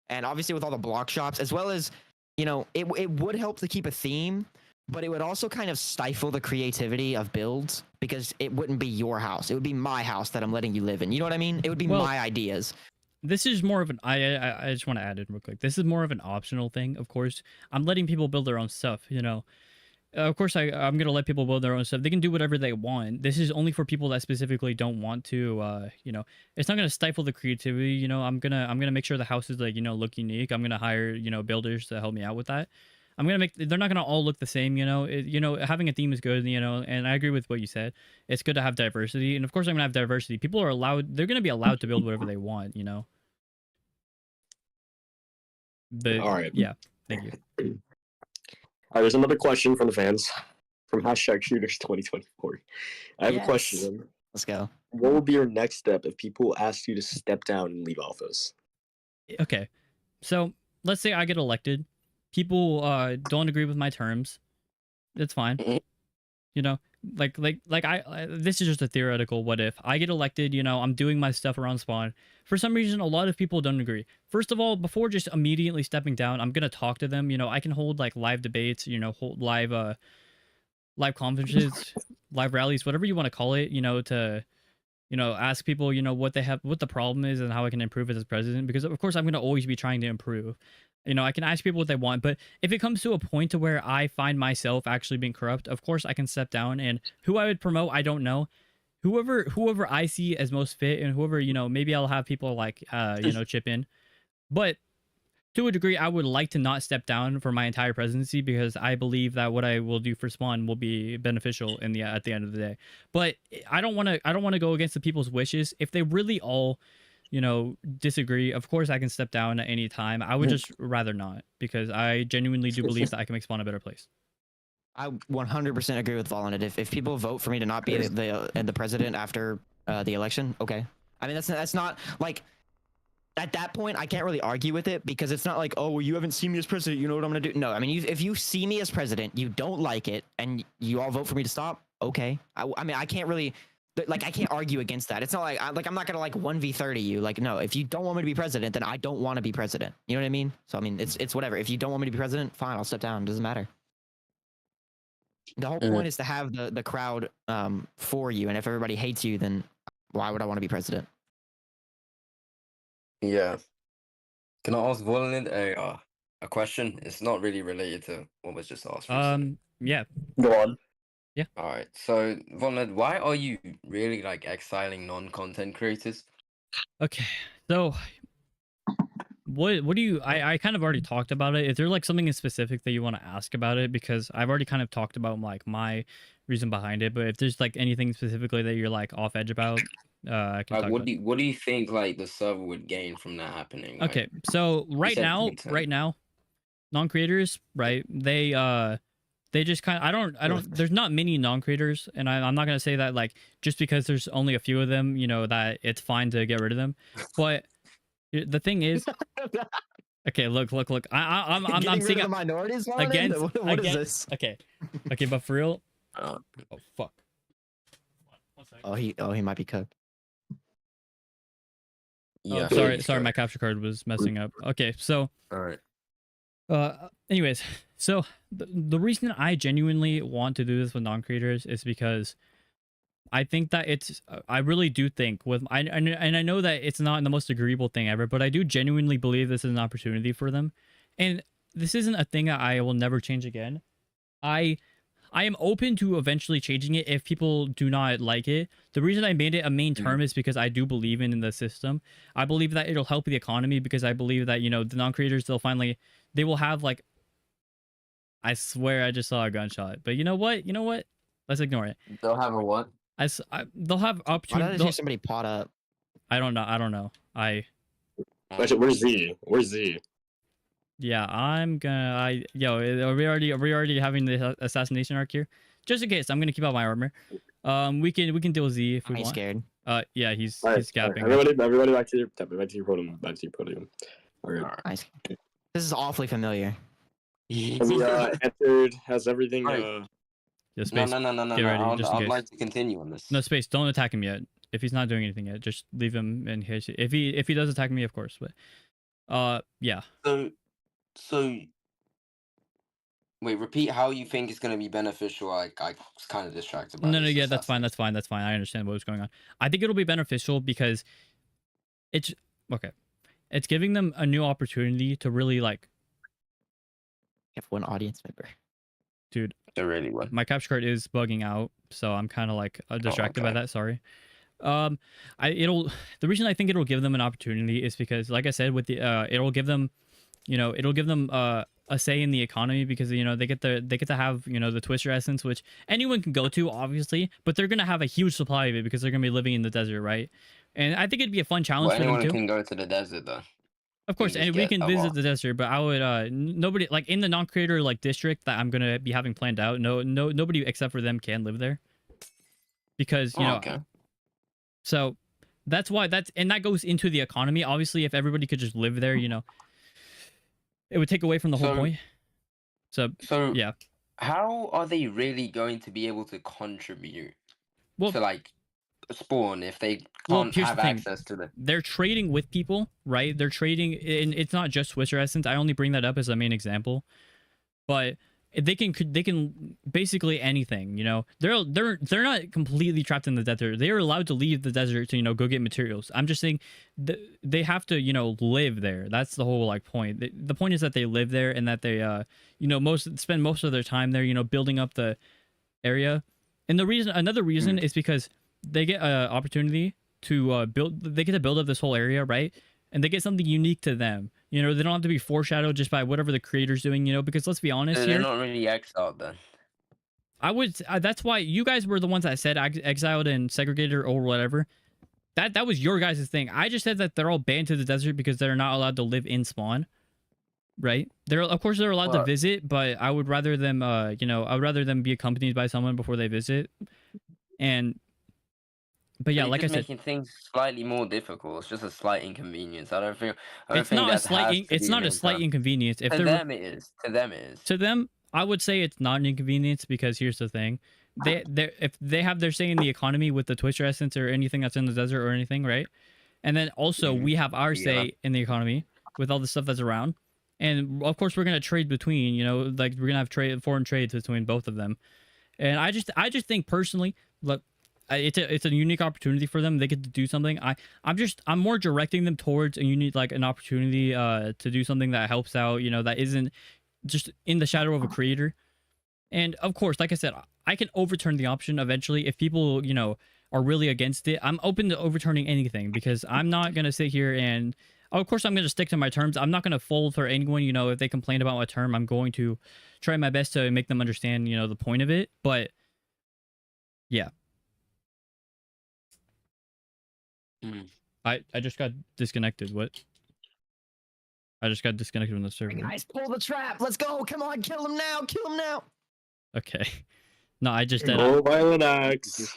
And obviously with all the block shops, as well as, it would help to keep a theme, but it would also kind of stifle the creativity of builds because it wouldn't be your house. It would be my house that I'm letting you live in. You know what I mean? It would be my ideas. This is more of an I just want to add it real quick. This is more of an optional thing. Of course, I'm letting people build their own stuff. Of course, I'm gonna let people build their own stuff. They can do whatever they want. This is only for people that specifically don't want to. It's not gonna stifle the creativity. I'm gonna make sure the houses look unique. I'm gonna hire builders to help me out with that. They're not gonna all look the same. Having a theme is good. And I agree with what you said. It's good to have diversity, and of course, I'm gonna have diversity. People are allowed. They're gonna be allowed to build whatever they want. All right. Yeah. Thank you. All right, there's another question from the fans from #shooters2024. I have a question. Let's go. What will be your next step if people ask you to step down and leave office? Okay, so let's say I get elected. People don't agree with my terms. That's fine. This is just a theoretical what if. I get elected, I'm doing my stuff around spawn. For some reason, a lot of people don't agree. First of all, before just immediately stepping down, I'm gonna talk to them. I can hold live debates, hold live conferences, live rallies, whatever you want to call it, to ask people, what the problem is and how I can improve it as president. Because of course I'm gonna always be trying to improve. I can ask people what they want, but if it comes to a point to where I find myself actually being corrupt, of course I can step down. And who I would promote, I don't know. Whoever I see as most fit, and whoever, maybe I'll have people chip in. But to a degree, I would like to not step down for my entire presidency because I believe that what I will do for Spawn will be beneficial at the end of the day. But I don't want to go against the people's wishes. If they really all disagree, of course I can step down at any time. I would just rather not, because I genuinely do believe that I can make Spawn a better place. I 100% agree with Volunted. If people vote for me to not be the president after the election, okay. I mean, that's not like, at that point I can't really argue with it, because it's not like, oh, well, you haven't seen me as president, you know what I'm gonna do. No, I mean, if you see me as president, you don't like it, and you all vote for me to stop, okay. I mean, I can't really, I can't argue against that. It's not like I'm not gonna 1v30 you. No, if you don't want me to be president, then I don't want to be president. You know what I mean? So I mean, it's whatever. If you don't want me to be president, fine, I'll step down. It doesn't matter. The whole point is to have the crowd for you, and if everybody hates you, then why would I want to be president? Yeah. Can I ask Volin a question? It's not really related to what was just asked. Yeah. Go on. Yeah. All right. So Volin, why are you really exiling non-content creators? Okay. So what do you I kind of already talked about it. Is there something in specific that you want to ask about it? Because I've already kind of talked about my reason behind it, but if there's anything specifically that you're off edge about, I can talk about. What do you think the server would gain from that happening? Okay, so right now, non-creators, right? They just kind of I don't there's not many non-creators, and I'm not gonna say that just because there's only a few of them, that it's fine to get rid of them. But the thing is, okay, look. I'm seeing the minorities against. What is this? Okay, but for real. Oh fuck. Oh, he might be cooked. Yeah. Oh, sorry, my capture card was messing up. Okay, so. All right. Anyways, so the reason I genuinely want to do this with non-creators is because I think that I really do think and I know that it's not the most agreeable thing ever, but I do genuinely believe this is an opportunity for them. And this isn't a thing that I will never change again. I am open to eventually changing it if people do not like it. The reason I made it a main term is because I do believe in the system. I believe that it'll help the economy, because I believe that, the non-creators, they will have I swear I just saw a gunshot. But you know what? Let's ignore it. They'll have a what? They'll have opportunity. Why did I hear somebody pot up? I don't know. Actually, where's Z? Yeah, I'm gonna. Are we already having the assassination arc here? Just in case, I'm gonna keep out my armor. We can deal with Z if we I'm want. scared. Yeah, he's All right, gapping. everybody, back to your podium. Back to your podium. All right. Alright. Nice. This is awfully familiar. Have we entered? Has everything? Alright. Yeah, No, space. no, no, no, no, Get no. ready, just in I'd case. like to continue on this. No, space. Don't attack him yet. If he's not doing anything yet, just leave him in case. If he does attack me, of course. But yeah. So wait, repeat how you think it's gonna be beneficial. I was kind of distracted by No, this yeah, that's fine. assassination. That's fine. I understand what's going on. I think it'll be beneficial because it's okay. It's giving them a new opportunity to really like, You have one audience member. dude. It really was. My capture card is bugging out, so I'm kind of like distracted by okay. that. Sorry. The reason I think it'll give them an opportunity is because, like I said, with the it'll give them a say in the economy because they get to have the Twister essence, which anyone can go to obviously, but they're gonna have a huge supply of it because they're gonna be living in the desert, right? And I think it'd be a fun challenge Well, for them anyone too. can go to the desert though. Of course, just and we get can a visit lot. the desert, but I would nobody like in the non-creator like district that I'm gonna be having planned out. Nobody except for them can live there because Okay. So that's why that goes into the economy. Obviously, if everybody could just live there, it would take away from the whole So- point. So yeah. How are they really going to be able to contribute Well, to like spawn if they Well, can't here's have the thing. access to the? they're trading with people, right? They're trading, and it's not just Twister essence. I only bring that up as a main example, but they can basically anything. They're not completely trapped in the desert. They are allowed to leave the desert to go get materials. I'm just saying they have to live there. That's the whole like point. The point is that they live there and that they spend most of their time there building up the area. And another reason is because they get an opportunity to they get to build up this whole area, right? And they get something unique to them. They don't have to be foreshadowed just by whatever the creator's doing, because let's be honest They're here. not really exiled then. I would that's why you guys were the ones that said exiled and segregated or whatever. That was your guys' thing. I just said that they're all banned to the desert because they're not allowed to live in spawn. Right? They're allowed to visit, but I would rather them I would rather them be accompanied by someone before they visit. But yeah, You're like I just said, making things slightly more difficult. It's just a slight inconvenience. I don't think it's not a that slight has to it's be not an a slight impact. inconvenience. If To they're them it is. To them it is. to them, I would say it's not an inconvenience because here's the thing. If they have their say in the economy with the Twister essence or anything that's in the desert or anything, right? And then also we have our say in the economy with all the stuff that's around. And of course we're gonna trade between, like we're gonna have foreign trades between both of them. And I just think personally, look, it's a unique opportunity for them. They get to do something. I'm more directing them towards an opportunity to do something that helps out, that isn't just in the shadow of a creator. And of course, like I said, I can overturn the option eventually if people, are really against it. I'm open to overturning anything because I'm not gonna sit here and of course I'm gonna stick to my terms. I'm not gonna fold for anyone, if they complain about my term, I'm going to try my best to make them understand, the point of it. But yeah. I just got disconnected. What? I just got disconnected from the server. Guys, pull the trap. Let's go. Come on, kill him now. Kill him now. Okay. No, I just did. No violent acts.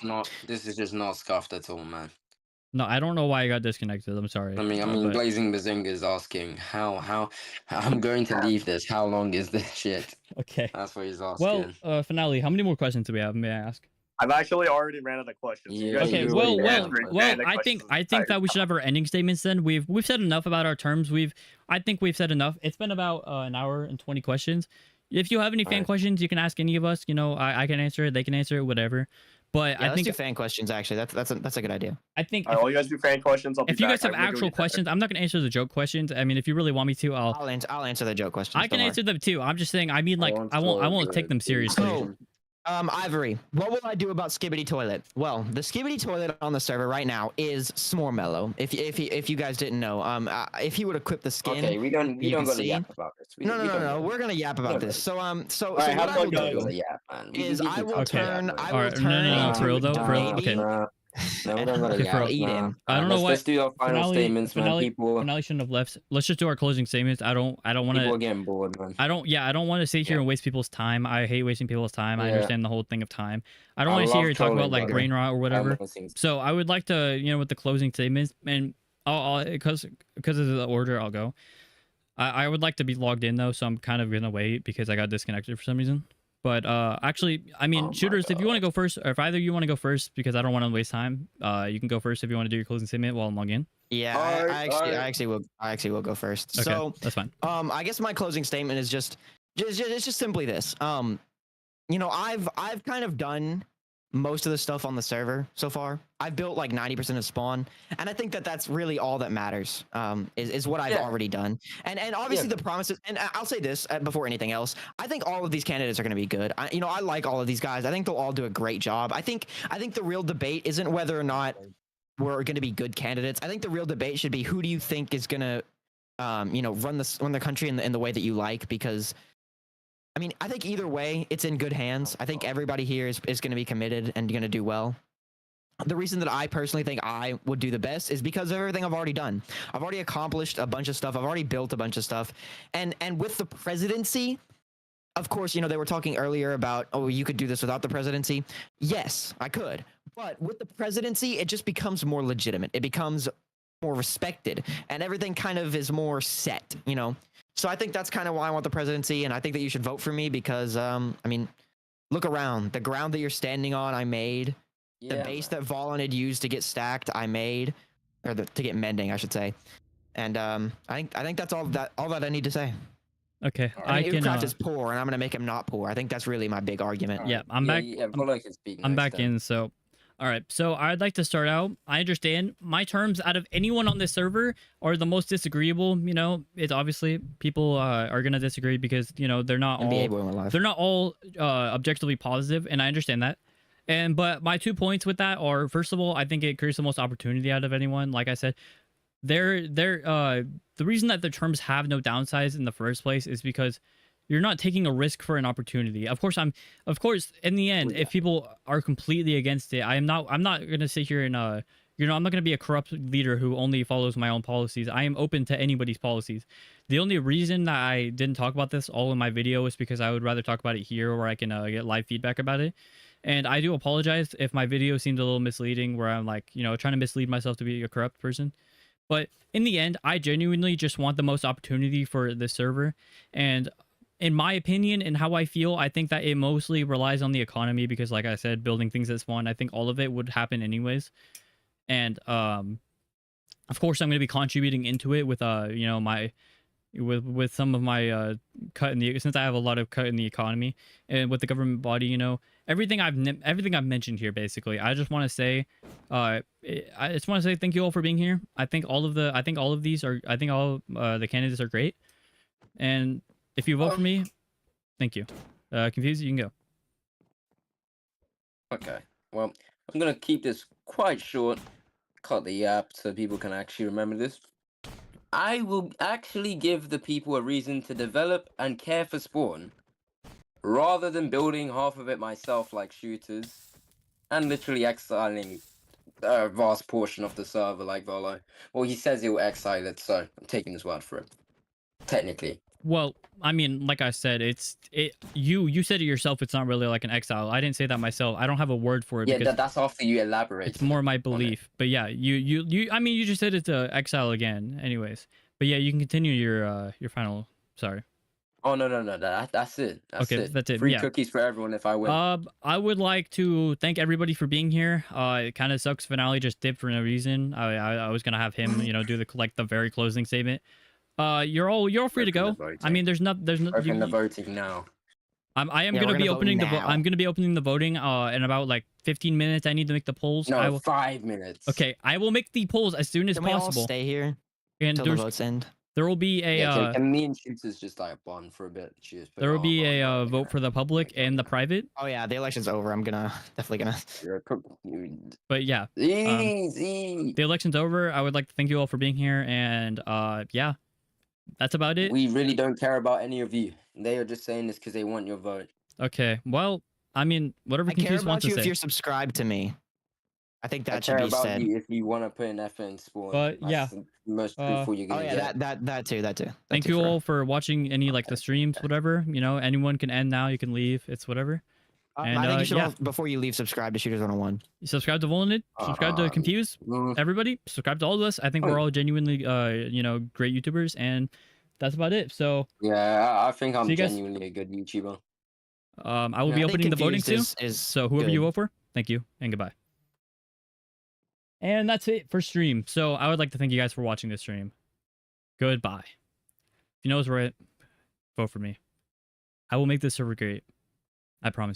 This is just not scuffed at all, man. No, I don't know why I got disconnected. I'm sorry. I mean, but- Blazing Bazinga is asking how I'm going to leave this. How long is this shit? Okay. That's what he's asking. Well, finale. How many more questions do we have? May I ask? I've actually already ran out of questions. So you guys Okay. can Well. really answer the I questions think that we should have our ending statements. Then we've said enough about our terms. I think we've said enough. It's been about an hour and 20 questions. If you have any fan Alright. questions, you can ask any of us. I can answer it. They can answer it. Whatever. But Yeah, I let's think do fan questions. Actually, that's a good idea. I think All right, well, you guys do fan questions. I'll be if you guys back. have I'm gonna go actual get dinner. questions, I'm not gonna answer the joke questions. I mean, if you really want me to, I'll answer the joke questions. I can don't answer them too. I'm just saying. I mean, like, I won't take them seriously. So, Ivory, what will I do about Skibbity Toilet? Well, the Skibbity Toilet on the server right now is S'more If you guys didn't know, if he would equip the skin. Okay, we don't you can gotta see- yap about this. No. We're gonna yap about this. So Alright, how what I will about do guys? is I will Okay. turn. I will Alright, turn. no, for real though, for real. maybe- Okay. No, we And don't I'm gotta gonna Okay, for yap, real. eat nah. him. I don't know Let's what do our final statements, man. People finale shouldn't have left. Let's just do our closing statements. I don't want are to. getting bored, man. I don't want to sit here Yeah. and waste people's time. I hate wasting people's time. I Yeah. understand the whole thing of time. I don't I want to sit love here and talk about trolling, like brother. brain rot or whatever. Honestly. So I would like to, with the closing statements, and I'll because of the order, I'll go. I would like to be logged in though, so I'm kind of gonna wait because I got disconnected for some reason. But actually, I mean, Oh my shooters, if you want to God. go first, or if either you want to go first, because I don't want to waste time, you can go first if you want to do your closing statement while I'm logged in. Yeah, Alright, I actually will go first. Okay, So, that's fine. I guess my closing statement is it's just simply this. I've kind of done most of the stuff on the server so far. I've built like 90% of spawn, and I think that that's really all that matters. Is what I've Yeah. already done, and obviously the promises. And I'll say this before anything else. I think all of these candidates are going to be good. I like all of these guys. I think they'll all do a great job. I think the real debate isn't whether or not we're going to be good candidates. I think the real debate should be who do you think is going to, run the country in the way that you like, because. I mean, I think either way, it's in good hands. I think everybody here is going to be committed and going to do well. The reason that I personally think I would do the best is because of everything I've already done. I've already accomplished a bunch of stuff. I've already built a bunch of stuff. And with the presidency, of course, they were talking earlier about, oh, you could do this without the presidency. Yes, I could. But with the presidency, it just becomes more legitimate. It becomes more respected, and everything kind of is more set, So I think that's kind of why I want the presidency, and I think that you should vote for me because, look around. The ground that you're standing on, I made. The Yeah, base man. that Vaughn had used to get stacked, I made, to get mending, I should say. And I think that's all that I need to say. Okay, I mean, can. Ucraft is poor, and I'm gonna make him not poor. I think that's really my big argument. Yeah, I'm back. Yeah, Volo can speak I'm next back then. in. So, all right. So I'd like to start out. I understand my terms out of anyone on this server are the most disagreeable. It's obviously people are gonna disagree because they're not NBA all boy went live. they're not all objectively positive, and I understand that. But my 2 points with that are, first of all, I think it creates the most opportunity out of anyone. Like I said, the reason that the terms have no downsides in the first place is because you're not taking a risk for an opportunity. Of course, in the end, if people are completely against it, I'm not gonna sit here and I'm not gonna be a corrupt leader who only follows my own policies. I am open to anybody's policies. The only reason that I didn't talk about this all in my video is because I would rather talk about it here where I can get live feedback about it. And I do apologize if my video seemed a little misleading, where I'm like, trying to mislead myself to be a corrupt person. But in the end, I genuinely just want the most opportunity for the server. And in my opinion and how I feel, I think that it mostly relies on the economy because, like I said, building things at spawn, I think all of it would happen anyways. And of course, I'm going to be contributing into it with my with some of my cut in the, since I have a lot of cut in the economy and with the government body, everything I've mentioned here. Basically, I just want to say, I just want to say thank you all for being here. I think all of the candidates are great, and if you vote for me, thank you. Confused, you can go. Okay. Well, I'm gonna keep this quite short. Cut the app so people can actually remember this. I will actually give the people a reason to develop and care for spawn, rather than building half of it myself like shooters, and literally exiling a vast portion of the server like Volo. Well, he says he'll exile it, so I'm taking his word for it. Technically. Well, I mean, like I said, you said it yourself. It's not really like an exile. I didn't say that myself. I don't have a word for it. Yeah, because that's after you elaborate. it's more my belief. But yeah, you. I mean, you just said it's a exile again. Anyways, but yeah, you can continue your final. Sorry. Oh no, that's it. That's Okay, it. that's it. Free Yeah. cookies for everyone if I win. I would like to thank everybody for being here. It kind of sucks Finale just dipped for no reason. I was gonna have him, do the very closing statement. You're all free to go. I mean, there's no Open the voting now. I am Yeah, gonna we're be gonna vote opening now. I'm gonna be opening the voting in about like 15 minutes. I need to make the polls. No, 5 minutes. Okay, I will make the polls as soon as Can we all possible. stay here And until the votes end? there will be a Yeah, can me and shooters just like bond for a bit? Cheers. there will be a vote for the public and the private. Oh yeah, the election's over. I'm definitely gonna. But yeah, Easy. the election's over. I would like to thank you all for being here, and yeah, that's about it. We really don't care about any of you. They are just saying this because they want your vote. Okay, well, I mean, whatever I care Confused about wants you to if say. you're subscribed to me. I think I that should care be about said. you if you want to put an effort in spawn. But That's yeah, the most uh, truthful you're Oh gonna yeah, get. that too. That thank too, you for real. all for watching any like the streams, whatever. You know, anyone can end now. You can leave. It's whatever. And I think you should yeah, all, before you leave, subscribe to Shooters 101. subscribe to Volanid, subscribe to Confused, everybody. Subscribe to all of us. I think we're all genuinely, you know, great YouTubers, and that's about it. So Yeah, I think see I'm you guys. genuinely a good YouTuber. I will Yeah. be I think opening the voting Confused soon. is So whoever you good. vote for, thank you and goodbye. And that's it for stream. So I would like to thank you guys for watching this stream. Goodbye. If you know what's right, vote for me. I will make this server great. I promise.